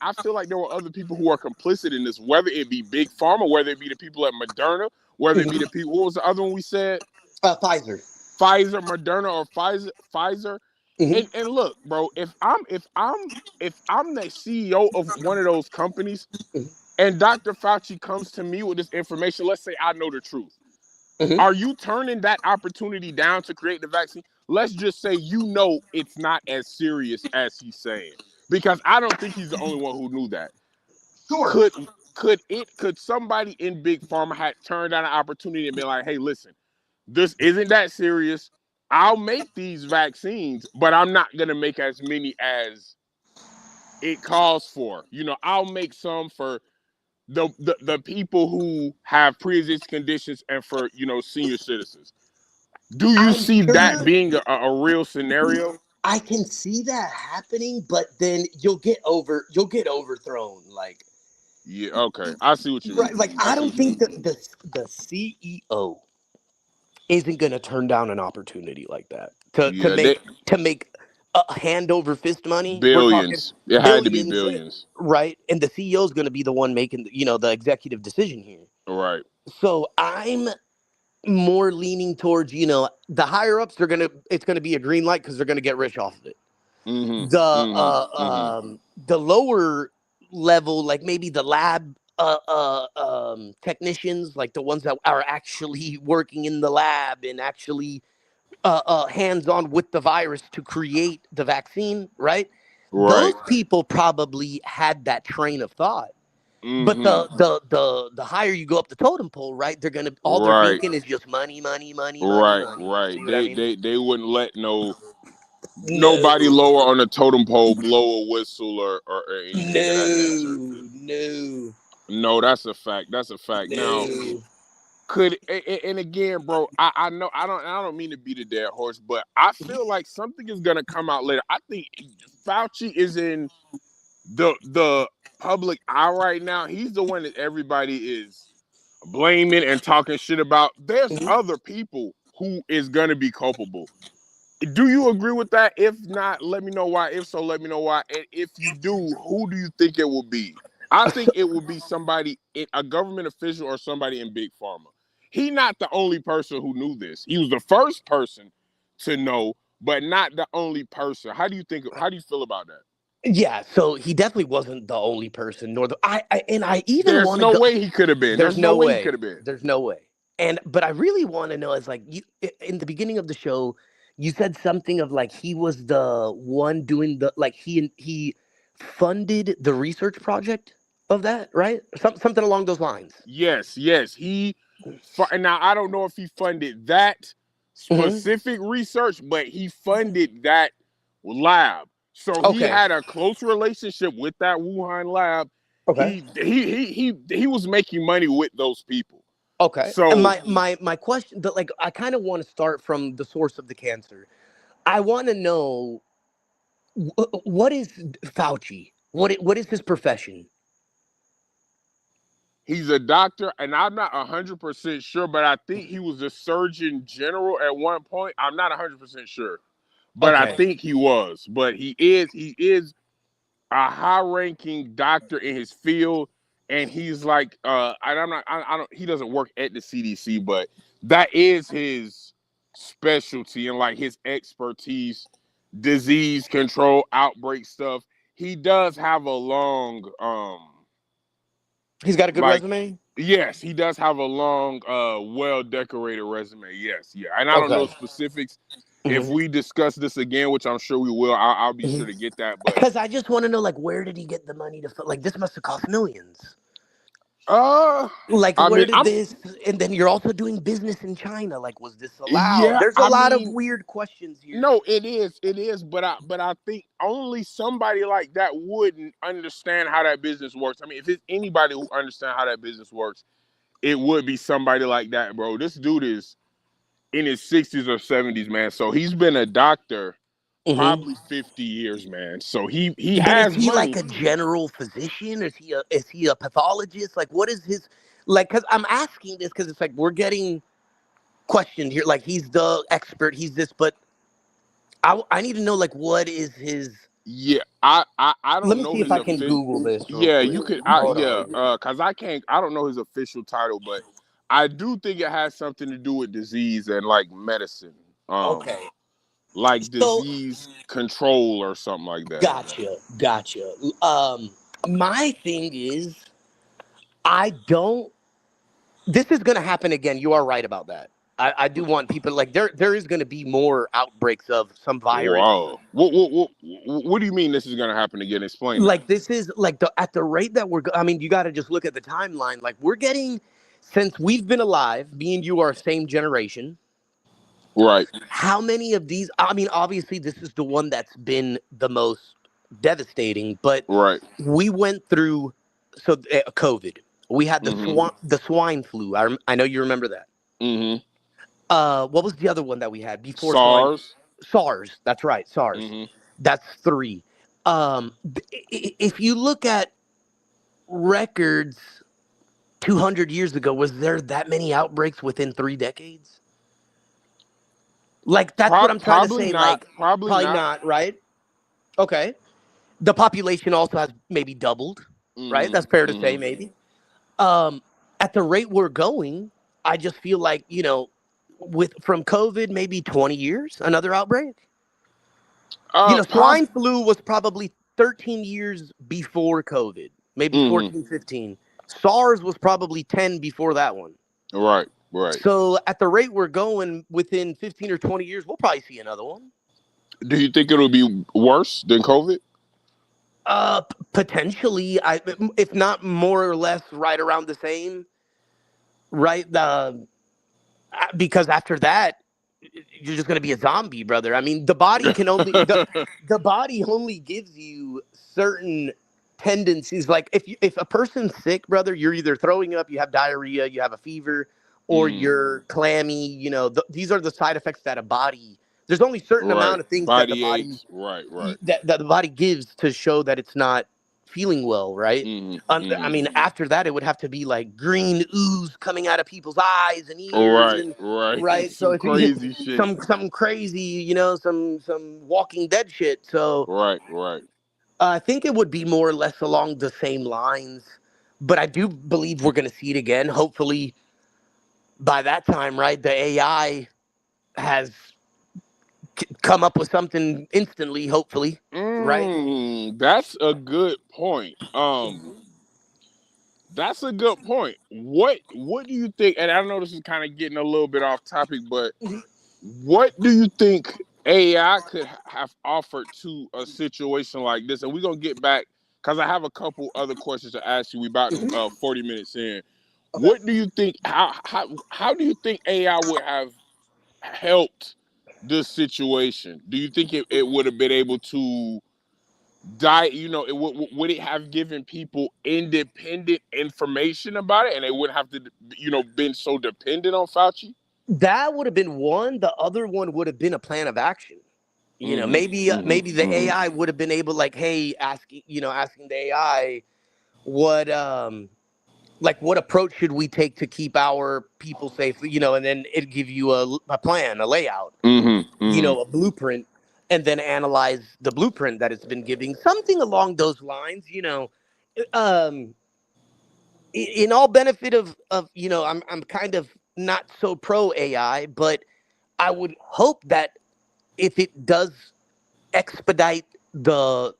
Speaker 1: I feel like there were other people who are complicit in this, whether it be big pharma, whether it be the people at Moderna, whether it be the
Speaker 2: Hmm.
Speaker 1: people. What was the other one we said?
Speaker 2: Pfizer.
Speaker 1: Pfizer, Moderna, or Pfizer.
Speaker 2: Hmm.
Speaker 1: And look, bro, if I'm the CEO of one of those companies, and Dr. Fauci comes to me with this information, let's say I know the truth.
Speaker 2: Hmm.
Speaker 1: Are you turning that opportunity down to create the vaccine? Let's just say it's not as serious as he's saying, because I don't think he's the only one who knew that.
Speaker 2: Sure.
Speaker 1: Could could somebody in big pharma had turned down an opportunity and been like, hey, listen, this isn't that serious. I'll make these vaccines, but I'm not gonna make as many as it calls for. I'll make some for the people who have pre-existing conditions and for senior citizens. Do you
Speaker 2: I'm
Speaker 1: see that
Speaker 2: sure
Speaker 1: being a real scenario?
Speaker 2: I can see that happening, but then you'll get overthrown. Like,
Speaker 1: Yeah, okay. I see what you
Speaker 2: right,
Speaker 1: mean.
Speaker 2: like
Speaker 1: I
Speaker 2: I
Speaker 1: see
Speaker 2: don't
Speaker 1: what you
Speaker 2: think
Speaker 1: mean.
Speaker 2: that the CEO isn't going to turn down an opportunity like that to
Speaker 1: Yeah, they
Speaker 2: make hand over fist money. We're talking
Speaker 1: billions. It had to be
Speaker 2: billions,
Speaker 1: billions.
Speaker 2: right? And the CEO is going to be the one making the executive decision here.
Speaker 1: Right.
Speaker 2: So I'm more leaning towards the higher ups. It's gonna be a green light because they're gonna get rich off of it.
Speaker 1: Mm-hmm.
Speaker 2: The
Speaker 1: Mm-hmm. Mm-hmm.
Speaker 2: the lower level, like maybe the lab technicians, like the ones that are actually working in the lab and actually hands on with the virus to create the vaccine, right? Those
Speaker 1: Right.
Speaker 2: people probably had that train of thought. But
Speaker 1: Mm-hmm.
Speaker 2: the higher you go up the totem pole, right? They're gonna all they're
Speaker 1: Right.
Speaker 2: thinking is just money, money, money, money,
Speaker 1: Right.
Speaker 2: money. You see
Speaker 1: Right.
Speaker 2: what I
Speaker 1: They
Speaker 2: mean?
Speaker 1: they they wouldn't let nobody
Speaker 2: No,
Speaker 1: lower on the totem pole blow a whistle or anything of that nature.
Speaker 2: no, no,
Speaker 1: No, that's a fact. That's a fact. Now,
Speaker 2: no.
Speaker 1: and again, bro, I know I don't mean to beat a dead horse, but I feel like something is gonna come out later. I think Fauci is in the public eye right now. He's the one that everybody is blaming and talking shit about. There's
Speaker 2: Mhm.
Speaker 1: other people who is gonna be culpable. Do you agree with that? If not, let me know why. If so, let me know why. And if you do, who do you think it will be? I think
Speaker 2: So,
Speaker 1: it will be somebody, a government official or somebody in big pharma. He not the only person who knew this. He was the first person to know, but not the only person. How do you think? How do you feel about that?
Speaker 2: yeah, so he definitely wasn't the only person, nor I even
Speaker 1: There's
Speaker 2: want to
Speaker 1: no
Speaker 2: go.
Speaker 1: way he could have been.
Speaker 2: There's
Speaker 1: There's no
Speaker 2: no
Speaker 1: way he could
Speaker 2: way.
Speaker 1: have been.
Speaker 2: There's no way. And but I really want to know is like in the beginning of the show, you said something of like he was the one doing the like he funded the research project of that, right? Something along those lines.
Speaker 1: Yes, yes. Now I don't know if he funded that
Speaker 2: Hmm.
Speaker 1: specific research, but he funded that lab. So he
Speaker 2: Okay.
Speaker 1: had a close relationship with that Wuhan lab.
Speaker 2: Okay.
Speaker 1: He was making money with those people.
Speaker 2: Okay. And
Speaker 1: So
Speaker 2: my question, but like I kind of want to start from the source of the cancer. I want to know what is Fauci? What is his profession?
Speaker 1: he's a doctor, and I'm not 100% sure, but I think he was a surgeon general at one point. I'm not 100% sure, but I
Speaker 2: Okay.
Speaker 1: think he was. But he is a high-ranking doctor in his field, and he's like, I'm not, I don't, he doesn't work at the CDC, but that is his specialty and like his expertise, disease control, outbreak stuff. He does have a long,
Speaker 2: He's got a good
Speaker 1: like,
Speaker 2: resume.
Speaker 1: yes, he does have a long, well-decorated resume. Yes, yeah, and I don't know
Speaker 2: Okay.
Speaker 1: specifics. If we discuss this again, which I'm sure we will, I'll be sure to get that, but
Speaker 2: Because I just want to know, like, where did he get the money to like? This must have cost millions.
Speaker 1: Uh,
Speaker 2: Like,
Speaker 1: I
Speaker 2: where
Speaker 1: mean,
Speaker 2: did this? And then you're also doing business in China. Like, was this allowed?
Speaker 1: yeah,
Speaker 2: There's a
Speaker 1: I
Speaker 2: lot of
Speaker 1: mean,
Speaker 2: weird questions here.
Speaker 1: no, it is, but I think only somebody like that wouldn't understand how that business works. I mean, if it's anybody who understands how that business works, it would be somebody like that, bro. This dude is in his 60s or 70s, man. So he's been a doctor
Speaker 2: Hmm.
Speaker 1: probably 50 years, man. So he
Speaker 2: But is
Speaker 1: has
Speaker 2: he like
Speaker 1: money.
Speaker 2: a general physician? Is he a pathologist? Like, what is his like? Because I'm asking this because it's like we're getting questioned here. Like, he's the expert. He's this, but I need to know like what is his.
Speaker 1: Yeah, I
Speaker 2: Let
Speaker 1: don't
Speaker 2: me
Speaker 1: know
Speaker 2: see if
Speaker 1: his
Speaker 2: I can
Speaker 1: official.
Speaker 2: Google this real
Speaker 1: Yeah,
Speaker 2: quick.
Speaker 1: you could.
Speaker 2: Hold
Speaker 1: Yeah,
Speaker 2: on.
Speaker 1: cause I can't. I don't know his official title, but I do think it has something to do with disease and like medicine,
Speaker 2: Okay.
Speaker 1: like
Speaker 2: So
Speaker 1: disease control or something like that.
Speaker 2: gotcha. My thing is, I don't. This is going to happen again. You are right about that. I do want people like there is going to be more outbreaks of some virus.
Speaker 1: Whoa, what do you mean this is gonna happen again? Explain that.
Speaker 2: Like this is like at the rate that I mean, you got to just look at the timeline. Like we're getting, since we've been alive, me and you are same generation.
Speaker 1: Right,
Speaker 2: How many of these? I mean, obviously, this is the one that's been the most devastating. But
Speaker 1: right.
Speaker 2: we went through COVID. We had
Speaker 1: Mm-hmm.
Speaker 2: the swine flu. I know you remember that.
Speaker 1: Mm-hmm.
Speaker 2: What was the other one that we had before swine?
Speaker 1: SARS.
Speaker 2: SARS. That's right, SARS.
Speaker 1: Mm-hmm.
Speaker 2: That's three. If you look at records 200 years ago, was there that many outbreaks within 3 decades? Like, that's what I'm trying to
Speaker 1: Probably
Speaker 2: say.
Speaker 1: not.
Speaker 2: Like,
Speaker 1: Probably
Speaker 2: probably
Speaker 1: not.
Speaker 2: not, right? Okay. The population also has maybe doubled, right?
Speaker 1: Mm-hmm.
Speaker 2: That's fair to say,
Speaker 1: Mm-hmm.
Speaker 2: maybe. Um, at the rate we're going, I just feel like, with from COVID, maybe 20 years, another outbreak.
Speaker 1: Poss.
Speaker 2: Swine flu was probably 13 years before COVID, maybe
Speaker 1: Mm-hmm.
Speaker 2: 14, 15. SARS was probably 10 before that one.
Speaker 1: Right. Right.
Speaker 2: So at the rate we're going, within 15 or 20 years, we'll probably see another one.
Speaker 1: Do you think it'll be worse than COVID?
Speaker 2: Potentially, if not more or less, right around the same. Right, because after that, you're just going to be a zombie, brother. I mean, the body only gives you certain tendencies. Like if a person's sick, brother, you're either throwing up, you have diarrhea, you have a fever, or
Speaker 1: Mm,
Speaker 2: you're clammy. These are the side effects that a body. There's only certain
Speaker 1: right.
Speaker 2: amount of things that the
Speaker 1: Body
Speaker 2: body
Speaker 1: aches. Right. Right.
Speaker 2: that the body gives to show that it's not feeling well, right?
Speaker 1: Mm,
Speaker 2: I
Speaker 1: mm.
Speaker 2: mean, after that, it would have to be like green ooze coming out of people's eyes and ears,
Speaker 1: Right.
Speaker 2: and
Speaker 1: Right.
Speaker 2: right. So
Speaker 1: Some
Speaker 2: if you
Speaker 1: crazy shit.
Speaker 2: some crazy, some Walking Dead shit. So
Speaker 1: Right. Right.
Speaker 2: I think it would be more or less along the same lines. But I do believe we're going to see it again. Hopefully, by that time, right, the AI has come up with something instantly. Hopefully, right.
Speaker 1: That's a good point. That's a good point. What do you think? And I know this is kind of getting a little bit off topic, but what do you think AI could have offered to a situation like this? And we're gonna get back because I have a couple other questions to ask you. We about 40 minutes in.
Speaker 2: Okay.
Speaker 1: What do you think? How do you think AI would have helped this situation? Do you think it would have been able to would it have given people independent information about it, and they wouldn't have to, been so dependent on Fauci?
Speaker 2: That would have been one. The other one would have been a plan of action.
Speaker 1: Mm-hmm.
Speaker 2: Maybe
Speaker 1: Mm-hmm.
Speaker 2: the
Speaker 1: Mm-hmm.
Speaker 2: AI would have been able, like, hey, asking the AI what like what approach should we take to keep our people safe, and then it'd give you a plan, a layout,
Speaker 1: Mm-hmm. Mm-hmm.
Speaker 2: a blueprint, and then analyze the blueprint that it's been giving, something along those lines. Um, in all benefit of I'm kind of not so pro AI, but I would hope that if it does expedite the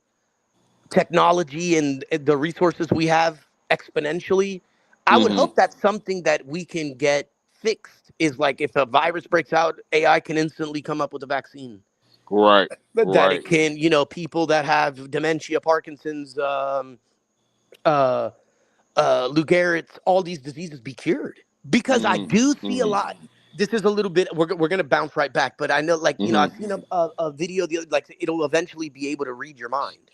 Speaker 2: technology and the resources we have exponentially, I would
Speaker 1: Mm-hmm.
Speaker 2: hope that's something that we can get fixed. Is like if a virus breaks out, AI can instantly come up with a vaccine.
Speaker 1: Right.
Speaker 2: That
Speaker 1: Right.
Speaker 2: it can, people that have dementia, Parkinson's, uh, Lou Gehrig's, all these diseases be cured? Because I
Speaker 1: Mm-hmm.
Speaker 2: do see a
Speaker 1: Mm-hmm.
Speaker 2: lot. This is a little bit. We're gonna bounce right back, but I know, like,
Speaker 1: Mm-hmm.
Speaker 2: I've seen a video like it'll eventually be able to read your mind,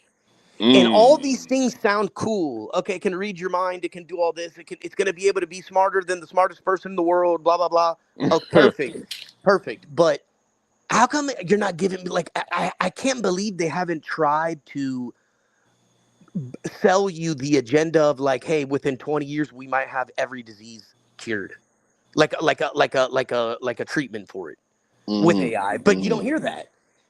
Speaker 2: and all these
Speaker 1: Mm.
Speaker 2: things sound cool. Okay, it can read your mind. It can do all this. It's gonna be able to be smarter than the smartest person in the world. Blah blah blah. Oh, perfect, perfect. But how come you're not giving me, like, I can't believe they haven't tried to sell you the agenda of, like, hey, within 20 years we might have every disease cured, like a treatment for it with
Speaker 1: Mm-hmm.
Speaker 2: AI. But you don't
Speaker 1: Mm-hmm.
Speaker 2: hear that.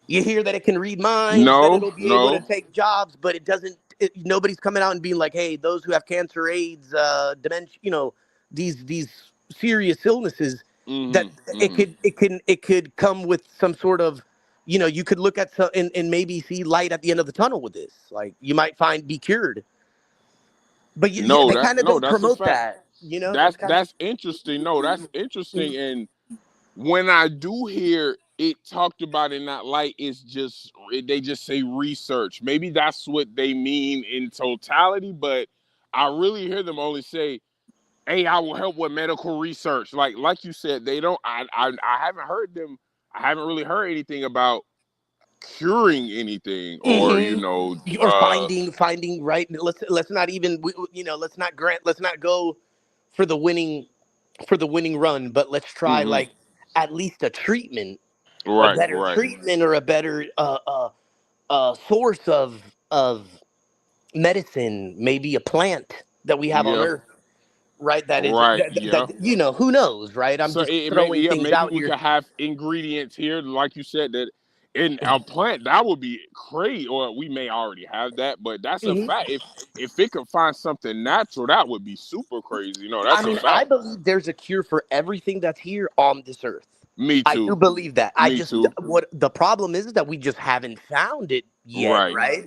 Speaker 2: You hear that it can read minds, that
Speaker 1: No,
Speaker 2: it'll be able to
Speaker 1: no.
Speaker 2: take jobs, but it doesn't. Nobody's coming out and being like, hey, those who have cancer, AIDS, dementia, these serious illnesses, that
Speaker 1: Mm-hmm.
Speaker 2: it
Speaker 1: Mm-hmm.
Speaker 2: could it can it could come with some sort of, you could look at some, and maybe see light at the end of the tunnel with this. Like, you might find be cured, but
Speaker 1: No,
Speaker 2: they kind of don't
Speaker 1: that's a
Speaker 2: promote
Speaker 1: fact.
Speaker 2: that. It's kind of.
Speaker 1: That's interesting. No, that's interesting. And when I do hear it talked about in that light, it's just they just say research. Maybe that's what they mean in totality, but I really hear them only say, "Hey, I will help with medical research." Like you said, they don't. I haven't heard them. I haven't really heard anything about curing anything or
Speaker 2: Or finding right. Let's not even, let's not go for the winning run, but let's try,
Speaker 1: hmm
Speaker 2: like, at least a treatment, a
Speaker 1: right,
Speaker 2: better
Speaker 1: right,
Speaker 2: treatment, or a better source of medicine, maybe a plant that we have on
Speaker 1: yeah,
Speaker 2: Earth, right? That is
Speaker 1: right, yeah.
Speaker 2: who knows, right? I'm
Speaker 1: So
Speaker 2: just
Speaker 1: it maybe
Speaker 2: throwing
Speaker 1: yeah,
Speaker 2: things
Speaker 1: maybe
Speaker 2: out
Speaker 1: we
Speaker 2: here.
Speaker 1: could have ingredients here, like you said, that in a plant that would be great, or we may already have that, but that's a
Speaker 2: Mhm.
Speaker 1: fact. If it could find something natural, that would be super crazy.
Speaker 2: I
Speaker 1: That's a
Speaker 2: mean, I
Speaker 1: fact.
Speaker 2: believe there's a cure for everything that's here on this earth.
Speaker 1: Me
Speaker 2: I do
Speaker 1: too.
Speaker 2: believe that. I
Speaker 1: Me
Speaker 2: just,
Speaker 1: too.
Speaker 2: what the problem is that we just haven't found it yet,
Speaker 1: Right.
Speaker 2: right?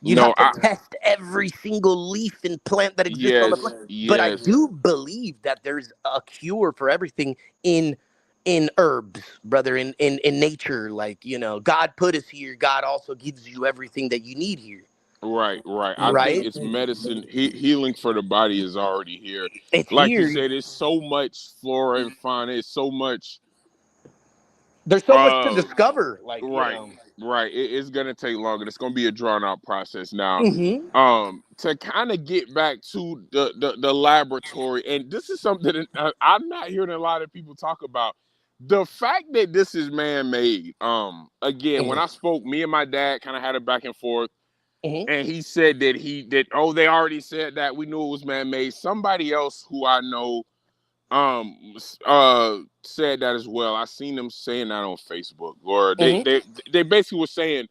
Speaker 2: You'd
Speaker 1: No,
Speaker 2: have to test every single leaf and plant that exists on the
Speaker 1: yes,
Speaker 2: planet. But I
Speaker 1: yes.
Speaker 2: do believe that there's a cure for everything in herbs, brother, in nature. Like, God put us here. God also gives you everything that you need here,
Speaker 1: Right, right. I think
Speaker 2: right?
Speaker 1: it's medicine. Healing for the body is already here.
Speaker 2: It's
Speaker 1: Like you
Speaker 2: here.
Speaker 1: said, it's so much flora and fauna. It's so much.
Speaker 2: There's so much to
Speaker 1: Uh,
Speaker 2: discover. Like,
Speaker 1: right, right. It's gonna take longer. It's gonna be a drawn out process now.
Speaker 2: hmm
Speaker 1: To kind of get back to the laboratory, and this is something that I'm not hearing a lot of people talk about. The fact that this is man made. Again, when
Speaker 2: hmm
Speaker 1: I spoke, me and my dad kind of had a back and forth.
Speaker 2: hmm
Speaker 1: And he said that they already said that we knew it was man made. Somebody else who I know said that as well. I seen them saying that on Facebook, or
Speaker 2: hmm
Speaker 1: they basically were saying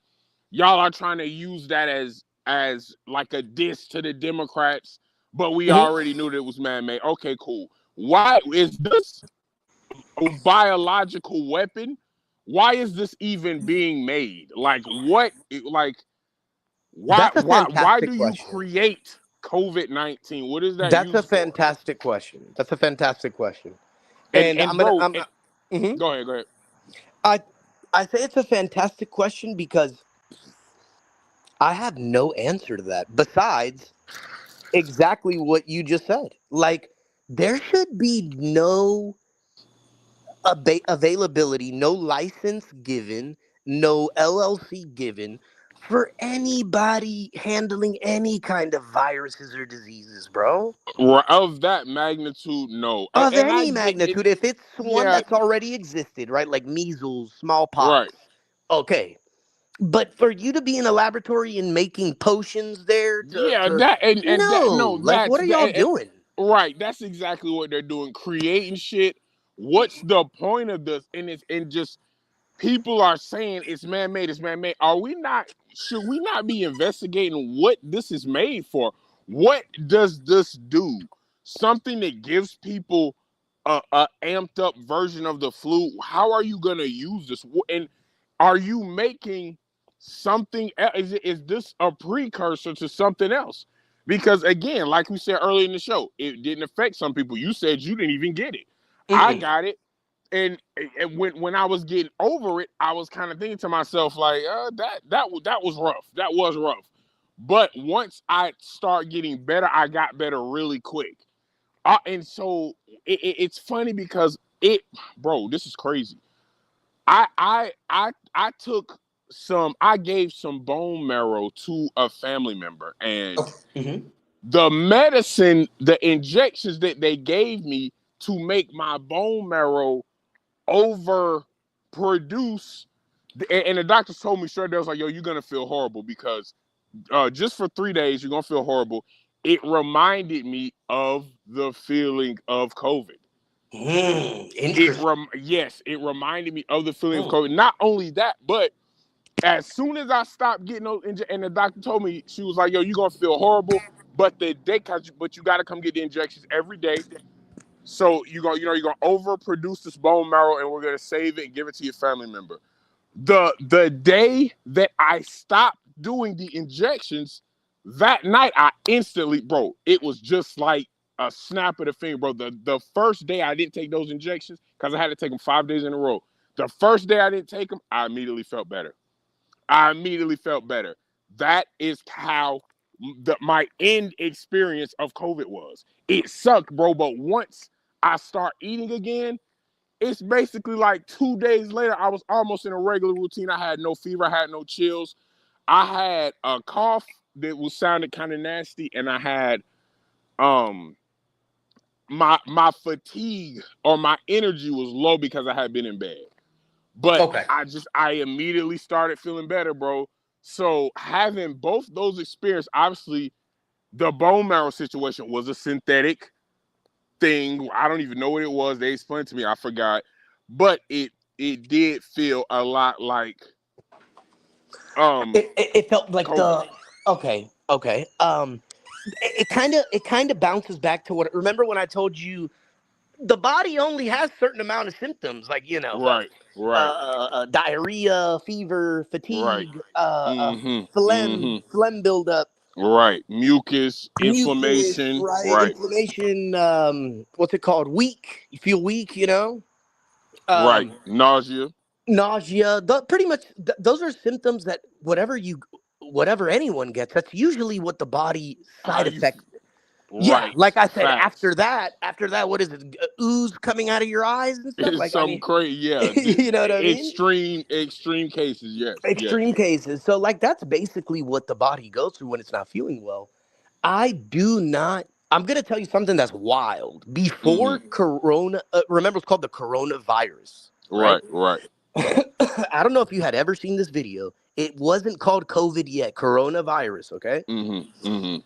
Speaker 1: y'all are trying to use that as like a diss to the Democrats, but we
Speaker 2: hmm
Speaker 1: already knew that it was man made. Okay, cool. Why is this a biological weapon? Why is this even being made? Like what? Like
Speaker 2: That's a
Speaker 1: why
Speaker 2: fantastic
Speaker 1: do you
Speaker 2: question.
Speaker 1: create COVID-19? What is that
Speaker 2: That's a
Speaker 1: used for?
Speaker 2: fantastic question. That's a fantastic question.
Speaker 1: And
Speaker 2: And
Speaker 1: and bro,
Speaker 2: mhm.
Speaker 1: go ahead.
Speaker 2: I I say it's a fantastic question because I have no answer to that besides exactly what you just said. Like, there should be no availability, no license given, no LLC given for anybody handling any kind of viruses or diseases, bro.
Speaker 1: Of that magnitude, no.
Speaker 2: Of
Speaker 1: And I
Speaker 2: any
Speaker 1: get it.
Speaker 2: magnitude, if it's one
Speaker 1: Yeah,
Speaker 2: that's already existed, right? Like measles, smallpox,
Speaker 1: right.
Speaker 2: okay. But for you to be in a laboratory and making potions there
Speaker 1: Yeah,
Speaker 2: to
Speaker 1: that and that no,
Speaker 2: no, like, what
Speaker 1: that's
Speaker 2: are
Speaker 1: that
Speaker 2: y'all doing?
Speaker 1: right. That's exactly what they're doing. Creating shit. What's the point of this? And just people are saying it's man-made, it's man-made. Are we not, should we not be investigating what this is made for? What does this do? Something that gives people a amped up version of the flu. How are you gonna use this? And are you making something is this a precursor to something else? Because again, like we said earlier in the show, it didn't affect some people. You said you didn't even get it. I
Speaker 2: Mm-mm.
Speaker 1: got it, and when I was getting over it, I was kind of thinking to myself like, that was rough. That was rough. But once I start getting better, I got better really quick. And so it's funny because bro, this is crazy. I took I gave some bone marrow to a family member, and
Speaker 2: Okay. Mm-hmm.
Speaker 1: the medicine, the injections that they gave me to make my bone marrow overproduce, and the doctors told me straight, they was like, yo, you're gonna feel horrible because just for 3 days you're gonna feel horrible. It reminded me of the feeling of COVID.
Speaker 2: Interesting.
Speaker 1: Yes, it reminded me of the feeling of
Speaker 2: Mm.
Speaker 1: COVID. Not only that, but as soon as I stopped getting those and the doctor told me, she was like, yo, you're gonna feel horrible, but but you gotta come get the injections every day. So you're gonna overproduce this bone marrow, and we're gonna save it and give it to your family member. The day that I stopped doing the injections, that night I instantly, bro, it was just like a snap of the finger, bro. The first day I didn't take those injections because I had to take them 5 days in a row. The first day I didn't take them, I immediately felt better. I immediately felt better. That is how my end experience of COVID was. It sucked, bro, but once I start eating again, it's basically like 2 days later, I was almost in a regular routine. I had no fever, I had no chills. I had a cough that was sounded kind of nasty, and I had um my fatigue or my energy was low because I had been in bed. But
Speaker 2: Okay.
Speaker 1: I immediately started feeling better, bro. So having both those experiences, obviously the bone marrow situation was a synthetic thing. I don't even know what it was. They explained to me, I forgot. But it did feel a lot like
Speaker 2: It felt like
Speaker 1: COVID.
Speaker 2: the okay, okay. It kind of bounces back to what. Remember when I told you the body only has certain amount of symptoms, like
Speaker 1: Right, right,
Speaker 2: diarrhea, fever,
Speaker 1: right.
Speaker 2: fatigue,
Speaker 1: Mm-hmm. Mm-hmm.
Speaker 2: phlegm buildup,
Speaker 1: Right. Mucus,
Speaker 2: mucus,
Speaker 1: inflammation.
Speaker 2: right,
Speaker 1: Right.
Speaker 2: inflammation. What's it called? Weak. You feel weak,
Speaker 1: Right.
Speaker 2: Um,
Speaker 1: Nausea.
Speaker 2: nausea. Pretty much, those are symptoms that whatever anyone gets. That's usually what the body
Speaker 1: How
Speaker 2: side
Speaker 1: you
Speaker 2: effect. Yeah,
Speaker 1: right.
Speaker 2: like I said,
Speaker 1: Facts.
Speaker 2: after that, what is it? Ooze coming out of your eyes and stuff.
Speaker 1: It's
Speaker 2: Like, I
Speaker 1: some
Speaker 2: mean,
Speaker 1: crazy, yeah.
Speaker 2: you know what I mean?
Speaker 1: Extreme cases. Yes, yes.
Speaker 2: Extreme cases. So, like, that's basically what the body goes through when it's not feeling well. I do not. I'm gonna tell you something that's wild. Before
Speaker 1: Mm-hmm.
Speaker 2: Corona, remember it's called the coronavirus, right?
Speaker 1: Right, right.
Speaker 2: I don't know if you had ever seen this video. It wasn't called COVID yet. Coronavirus. Okay.
Speaker 1: Mm-hmm. Mm-hmm.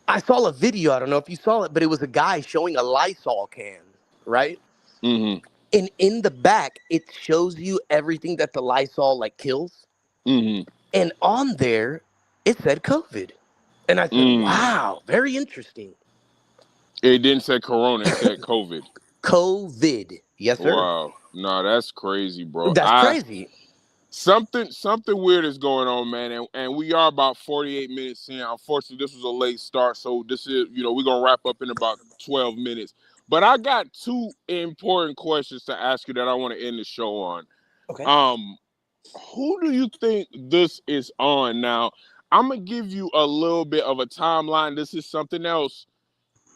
Speaker 2: I saw a video. I don't know if you saw it, but it was a guy showing a Lysol can, right?
Speaker 1: Mm-hmm.
Speaker 2: And in the back, it shows you everything that the Lysol like kills.
Speaker 1: Mm-hmm.
Speaker 2: And on there, it said COVID. And I said,
Speaker 1: Mm.
Speaker 2: wow, very interesting.
Speaker 1: It didn't say corona, it said COVID.
Speaker 2: COVID. Yes, sir.
Speaker 1: Wow. No, that's crazy, bro.
Speaker 2: That's
Speaker 1: I
Speaker 2: crazy.
Speaker 1: Something weird is going on, man, and we are about 48 minutes in. Unfortunately, this was a late start, so this is we're gonna wrap up in about 12 minutes. But I got two important questions to ask you that I want to end the show on.
Speaker 2: Okay.
Speaker 1: Um, who do you think this is on now? I'm gonna give you a little bit of a timeline. This is something else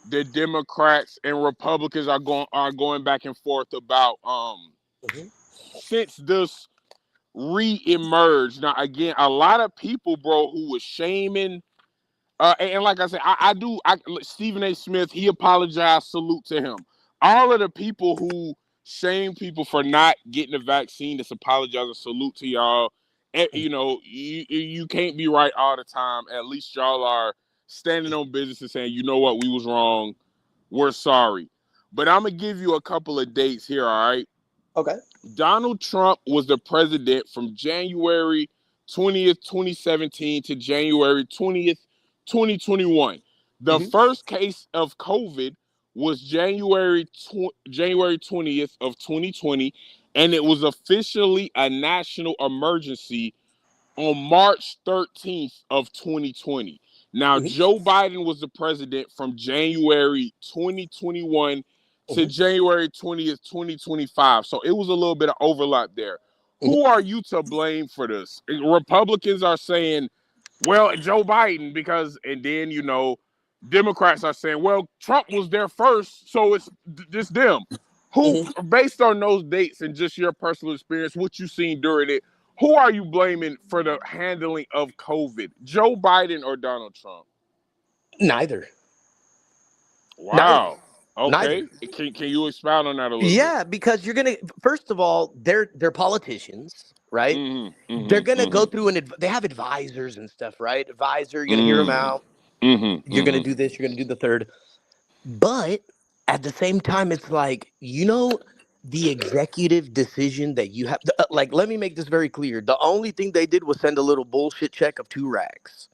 Speaker 1: the Democrats and Republicans are going back and forth about.
Speaker 2: Hmm.
Speaker 1: Since this re-emerged. Now, again, a lot of people, bro, who was shaming, and like I said, I do. Stephen A. Smith, he apologized. Salute to him. All of the people who shame people for not getting the vaccine, just apologize and salute to y'all. And, you can't be right all the time. At least y'all are standing on business and saying, you know what, we was wrong. We're sorry. But I'm gonna give you a couple of dates here. All right.
Speaker 2: Okay.
Speaker 1: Donald Trump was the president from January 20th, 2017 to January 20th, 2021. The
Speaker 2: Hmm.
Speaker 1: first case of COVID was January 20th of 2020, and it was officially a national emergency on March 13th of 2020. Now,
Speaker 2: Hmm.
Speaker 1: Joe Biden was the president from January 2021 to
Speaker 2: Hmm.
Speaker 1: January 20th, 2025. So it was a little bit of overlap there.
Speaker 2: Hmm.
Speaker 1: Who are you to blame for this? Republicans are saying Well, Joe Biden, because and then Democrats are saying, well, Trump was there first, so it's just them. Who,
Speaker 2: Mhm.
Speaker 1: based on those dates and just your personal experience, what you seen during it, who are you blaming for the handling of COVID? Joe Biden or Donald Trump?
Speaker 2: Neither. Neither.
Speaker 1: Wow.
Speaker 2: Neither.
Speaker 1: Okay. Can you expound on that a little bit?
Speaker 2: Yeah, because you're gonna first of all, they're politicians, right?
Speaker 1: Mm-hmm.
Speaker 2: They're
Speaker 1: Mm-hmm.
Speaker 2: gonna go
Speaker 1: Mm-hmm.
Speaker 2: through they have advisors and stuff, right? Advisor, you're gonna hear them
Speaker 1: Mm.
Speaker 2: out.
Speaker 1: Mm-hmm.
Speaker 2: You're gonna
Speaker 1: Mm-hmm.
Speaker 2: do this. You're gonna do the third. But at the same time, it's like the executive decision that you have. Like, let me make this very clear. The only thing they did was send a little bullshit check of 2 racks.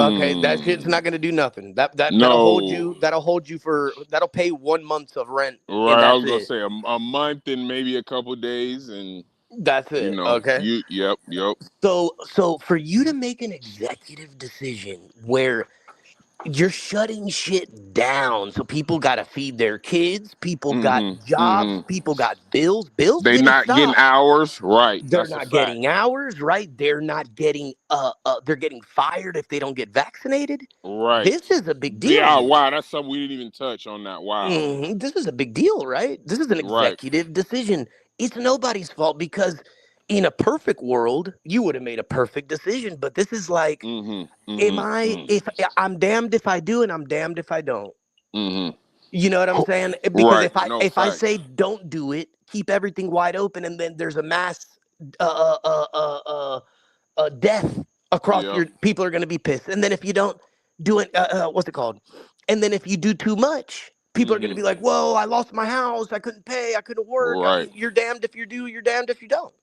Speaker 2: Okay, that shit's
Speaker 1: Mm.
Speaker 2: not gonna do nothing. That'll hold
Speaker 1: No.
Speaker 2: you. That'll pay 1 month of rent, and
Speaker 1: Right. I
Speaker 2: that's
Speaker 1: was gonna
Speaker 2: it.
Speaker 1: say a month and maybe a couple days, and
Speaker 2: That's it. Okay.
Speaker 1: Yep. Yep.
Speaker 2: So for you to make an executive decision where you're shutting shit down, so people got to feed their kids, people got
Speaker 1: Mm-hmm.
Speaker 2: jobs,
Speaker 1: Mm-hmm.
Speaker 2: people got bills
Speaker 1: They
Speaker 2: didn't
Speaker 1: not getting
Speaker 2: stop.
Speaker 1: hours. Right.
Speaker 2: They're
Speaker 1: That's a
Speaker 2: not
Speaker 1: fact.
Speaker 2: getting hours, right? They're not getting they're getting fired if they don't get vaccinated.
Speaker 1: Right.
Speaker 2: This is a big deal
Speaker 1: Yeah.
Speaker 2: here.
Speaker 1: Wow. That's something we didn't even touch on. That. Wow.
Speaker 2: This is a big deal, right? This is an
Speaker 1: Right.
Speaker 2: executive decision. It's nobody's fault because in a perfect world, you would have made a perfect decision, but this is like,
Speaker 1: Mm-hmm.
Speaker 2: am
Speaker 1: Mm-hmm.
Speaker 2: I
Speaker 1: Mm-hmm.
Speaker 2: if I'm damned if I do and I'm damned if I don't.
Speaker 1: Mm-hmm.
Speaker 2: You know what I'm saying? Because
Speaker 1: Right. No
Speaker 2: if I say
Speaker 1: facts.
Speaker 2: don't do it, keep everything wide open, and then there's a mass uh, uh, uh, uh, death across
Speaker 1: Yep.
Speaker 2: your people are going to be pissed. And then if you don't do it, what's it called? And then if you do too much, people are going to
Speaker 1: Mm-hmm.
Speaker 2: be like, "Whoa, I lost my house. I couldn't pay. I couldn't work."
Speaker 1: Right.
Speaker 2: You're damned if you do. You're damned if you don't.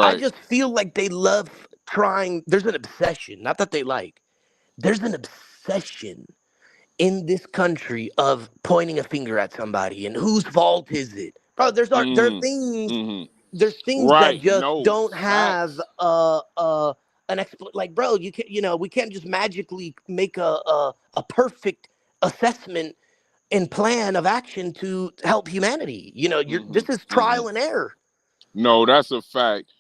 Speaker 2: I
Speaker 1: Right.
Speaker 2: just feel like they love trying. There's an obsession, not that they like. There's an obsession in this country of pointing a finger at somebody and whose fault is it, bro? There are
Speaker 1: Mm-hmm.
Speaker 2: things
Speaker 1: Mm-hmm.
Speaker 2: there's things that
Speaker 1: Right.
Speaker 2: just
Speaker 1: No
Speaker 2: don't have
Speaker 1: facts.
Speaker 2: an like, bro, you can we can't just magically make a perfect assessment and plan of action to help humanity. You're
Speaker 1: Mm-hmm.
Speaker 2: this is
Speaker 1: Mm-hmm.
Speaker 2: trial and error.
Speaker 1: No, that's a fact.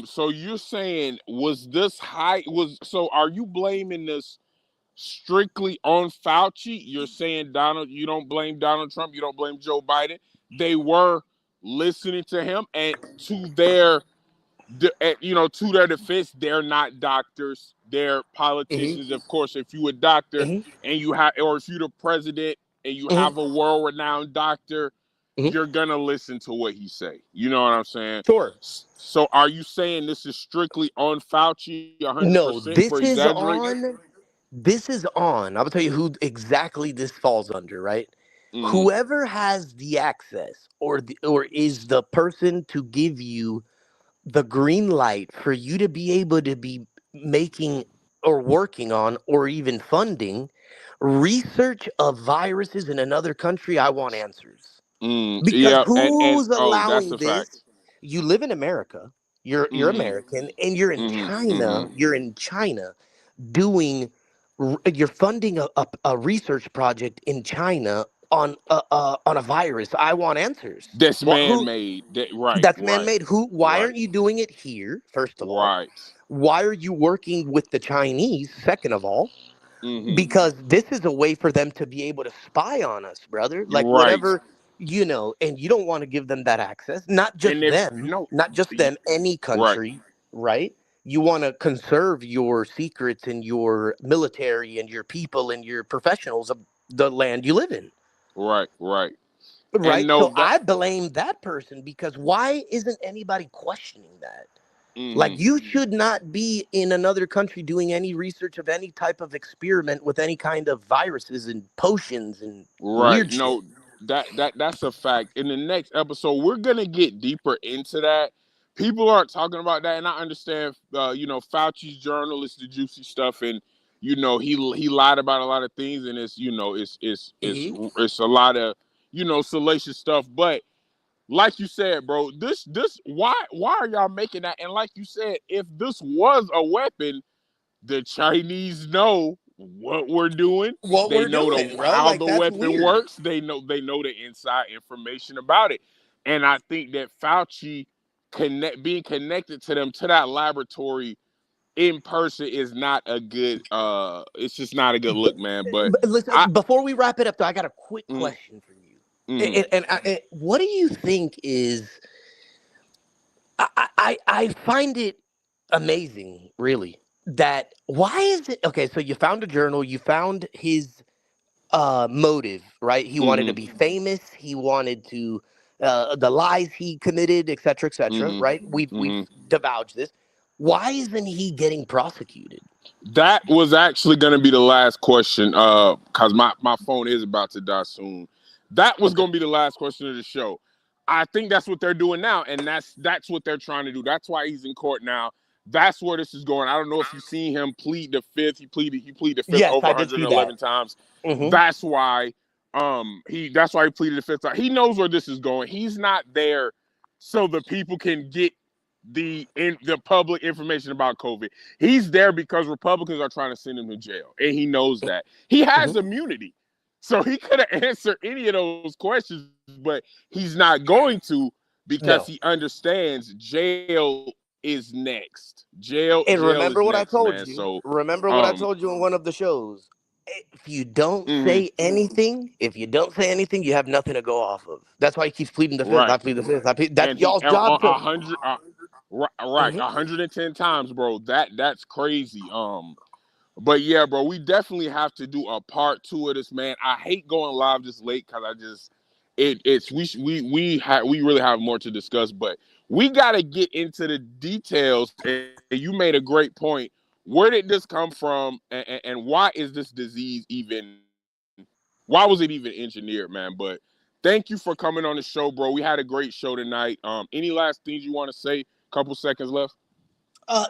Speaker 1: So you're saying was this high was so are you blaming this strictly on Fauci? You're saying you don't blame Donald Trump, you don't blame Joe Biden. They were listening to him and to their defense, they're not doctors, they're
Speaker 2: Hmm.
Speaker 1: politicians. Of course, if you a doctor
Speaker 2: Hmm.
Speaker 1: and you have or if you're the president and you
Speaker 2: Hmm.
Speaker 1: have a world-renowned doctor,
Speaker 2: Hmm.
Speaker 1: you're gonna listen to what he say. You know what I'm saying?
Speaker 2: Sure.
Speaker 1: So are you saying this is strictly on Fauci
Speaker 2: No,
Speaker 1: 100% for exaggerating?
Speaker 2: this is on. I will tell you who exactly this falls under, right?
Speaker 1: Mm-hmm.
Speaker 2: Whoever has the access or is the person to give you the green light for you to be able to be making or working on or even funding research of viruses in another country. I want answers. Because
Speaker 1: Yeah, and
Speaker 2: who's
Speaker 1: oh, that's
Speaker 2: allowing
Speaker 1: a fact.
Speaker 2: this? You live in America. You're
Speaker 1: Mm-hmm.
Speaker 2: American, and you're in
Speaker 1: Mm-hmm.
Speaker 2: China.
Speaker 1: Mm-hmm.
Speaker 2: You're in China doing. You're funding a research project in China on a virus. I want answers.
Speaker 1: That's
Speaker 2: What?
Speaker 1: man
Speaker 2: Who?
Speaker 1: made. Right,
Speaker 2: That's man
Speaker 1: right,
Speaker 2: made. Who? Why
Speaker 1: right,
Speaker 2: aren't you doing it here? First of all,
Speaker 1: right.
Speaker 2: why are you working with the Chinese? Second of all,
Speaker 1: Mm-hmm.
Speaker 2: because this is a way for them to be able to spy on us, brother. Like
Speaker 1: Right.
Speaker 2: whatever, and you don't want to give them that access. Not
Speaker 1: And
Speaker 2: just
Speaker 1: if
Speaker 2: them,
Speaker 1: no,
Speaker 2: not just
Speaker 1: y-
Speaker 2: them, any
Speaker 1: right,
Speaker 2: country, right? You want to conserve your secrets and your military and your people and your professionals of the land you live in.
Speaker 1: right, right. And
Speaker 2: Right.
Speaker 1: no,
Speaker 2: So
Speaker 1: that.
Speaker 2: I blame that person because why isn't anybody questioning that? Like,
Speaker 1: Mm-hmm.
Speaker 2: you should not be in another country doing any research of any type of experiment with any kind of viruses and potions and
Speaker 1: Right.
Speaker 2: weird shit.
Speaker 1: No, that's a fact. In the next episode, we're gonna get deeper into that. People aren't talking about that, and I understand. Fauci's journal is the juicy stuff, and he lied about a lot of things, and
Speaker 2: Hmm.
Speaker 1: it's a lot of salacious stuff. But like you said, bro, this why are y'all making that? And like you said, if this was a weapon, the Chinese know what we're doing.
Speaker 2: What
Speaker 1: They
Speaker 2: we're
Speaker 1: know
Speaker 2: doing, bro?
Speaker 1: how
Speaker 2: Like,
Speaker 1: the
Speaker 2: that's
Speaker 1: weapon
Speaker 2: weird.
Speaker 1: works. They know the inside information about it. And I think that Fauci being connected to them to that laboratory in person is not a good. It's just not a good look, man. But
Speaker 2: But listen,
Speaker 1: I.
Speaker 2: before we wrap it up, though, I got a quick
Speaker 1: Mm,
Speaker 2: question for you.
Speaker 1: mm,
Speaker 2: What do you think is? I find it amazing, really, that why is it okay? So you found a journal, you found his motive, right? He wanted to
Speaker 1: mm,
Speaker 2: be famous. He wanted to the lies he committed, et cetera.
Speaker 1: mm,
Speaker 2: Right? We've
Speaker 1: mm.
Speaker 2: divulged this. Why isn't he getting prosecuted?
Speaker 1: That was actually going to be the last question, because my phone is about to die soon. That was
Speaker 2: Okay.
Speaker 1: going to be the last question of the show. I think that's what they're doing now, and that's what they're trying to do. That's why he's in court now. That's where this is going. I don't know if you've seen him plead the fifth. He pleaded the fifth
Speaker 2: Yes,
Speaker 1: over
Speaker 2: I did see that.
Speaker 1: 111 times.
Speaker 2: Hmm.
Speaker 1: That's why he pleaded the fifth time. He knows where this is going. He's not there so the people can get the public information about COVID. He's there because Republicans are trying to send him to jail, and he knows that. He
Speaker 2: Hmm.
Speaker 1: has immunity, so he could have answered any of those questions, but he's not going to because he
Speaker 2: No.
Speaker 1: understands jail is next. Jail
Speaker 2: And
Speaker 1: is
Speaker 2: remember
Speaker 1: next,
Speaker 2: what I
Speaker 1: man.
Speaker 2: told
Speaker 1: So,
Speaker 2: you. Remember what I told you in one of the shows. If you don't
Speaker 1: mhm,
Speaker 2: say anything, you have nothing to go off of. That's why he keeps pleading the fifth.
Speaker 1: right.
Speaker 2: I plead the fifth. That's
Speaker 1: And he
Speaker 2: y'all's job to.
Speaker 1: 100, right,
Speaker 2: Mhm.
Speaker 1: 110 times, bro. That's crazy. But yeah, bro, we definitely have to do a part two of this, man. I hate going live this late because I just it's we really have more to discuss, but we got to get into the details. And you made a great point. Where did this come from, and why is this disease even? Why was it even engineered, man? But thank you for coming on the show, bro. We had a great show tonight. Any last things you want to say? Couple seconds left.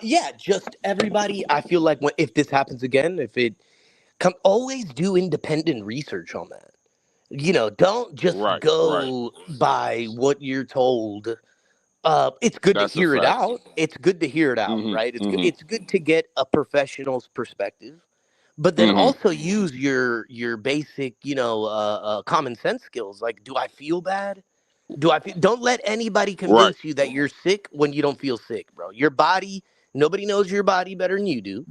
Speaker 2: Yeah, just everybody. I feel like if this happens again, if it come, always do independent research on that. Don't just
Speaker 1: Right, right.
Speaker 2: go by what you're told. It's good to
Speaker 1: That's a
Speaker 2: hear it
Speaker 1: fact.
Speaker 2: out. It's good to hear it out,
Speaker 1: Mm-hmm.
Speaker 2: right? It's good.
Speaker 1: Mm-hmm.
Speaker 2: It's good to get a professional's perspective, but then
Speaker 1: Mm-hmm.
Speaker 2: also use your basic, common sense skills. Like, do I feel bad? Do I feel? Don't let anybody
Speaker 1: Right.
Speaker 2: convince you that you're sick when you don't feel sick, bro. Your body. Nobody knows your body better than you do,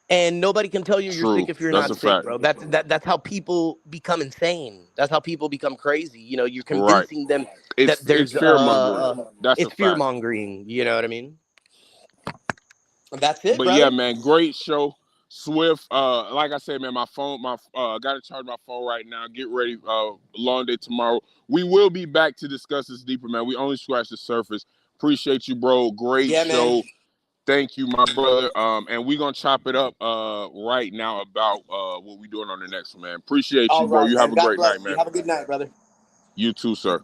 Speaker 2: and nobody can tell you you're
Speaker 1: True.
Speaker 2: sick if you're
Speaker 1: That's
Speaker 2: not
Speaker 1: a
Speaker 2: sick,
Speaker 1: fact.
Speaker 2: bro. That's how people become insane. That's how people become crazy. You're
Speaker 1: Right.
Speaker 2: convincing them that
Speaker 1: It's
Speaker 2: there's
Speaker 1: fear mongering. That's a
Speaker 2: it's fear
Speaker 1: fact.
Speaker 2: mongering. You know what I mean? That's it,
Speaker 1: But yeah,
Speaker 2: brother.
Speaker 1: man, great show. Swift. Like I said, man, my phone, my gotta charge my phone right now. Get ready. Long day tomorrow. We will be back to discuss this deeper, man. We only scratched the surface. Appreciate you, bro. Great
Speaker 2: Yeah, man.
Speaker 1: show. Thank you, my brother. And we're gonna chop it up right now about what we doing on the next one, man. Appreciate
Speaker 2: All
Speaker 1: you, bro.
Speaker 2: right,
Speaker 1: You have
Speaker 2: man.
Speaker 1: a
Speaker 2: God
Speaker 1: great night,
Speaker 2: bless you.
Speaker 1: man.
Speaker 2: Have a good night, brother.
Speaker 1: You too, sir.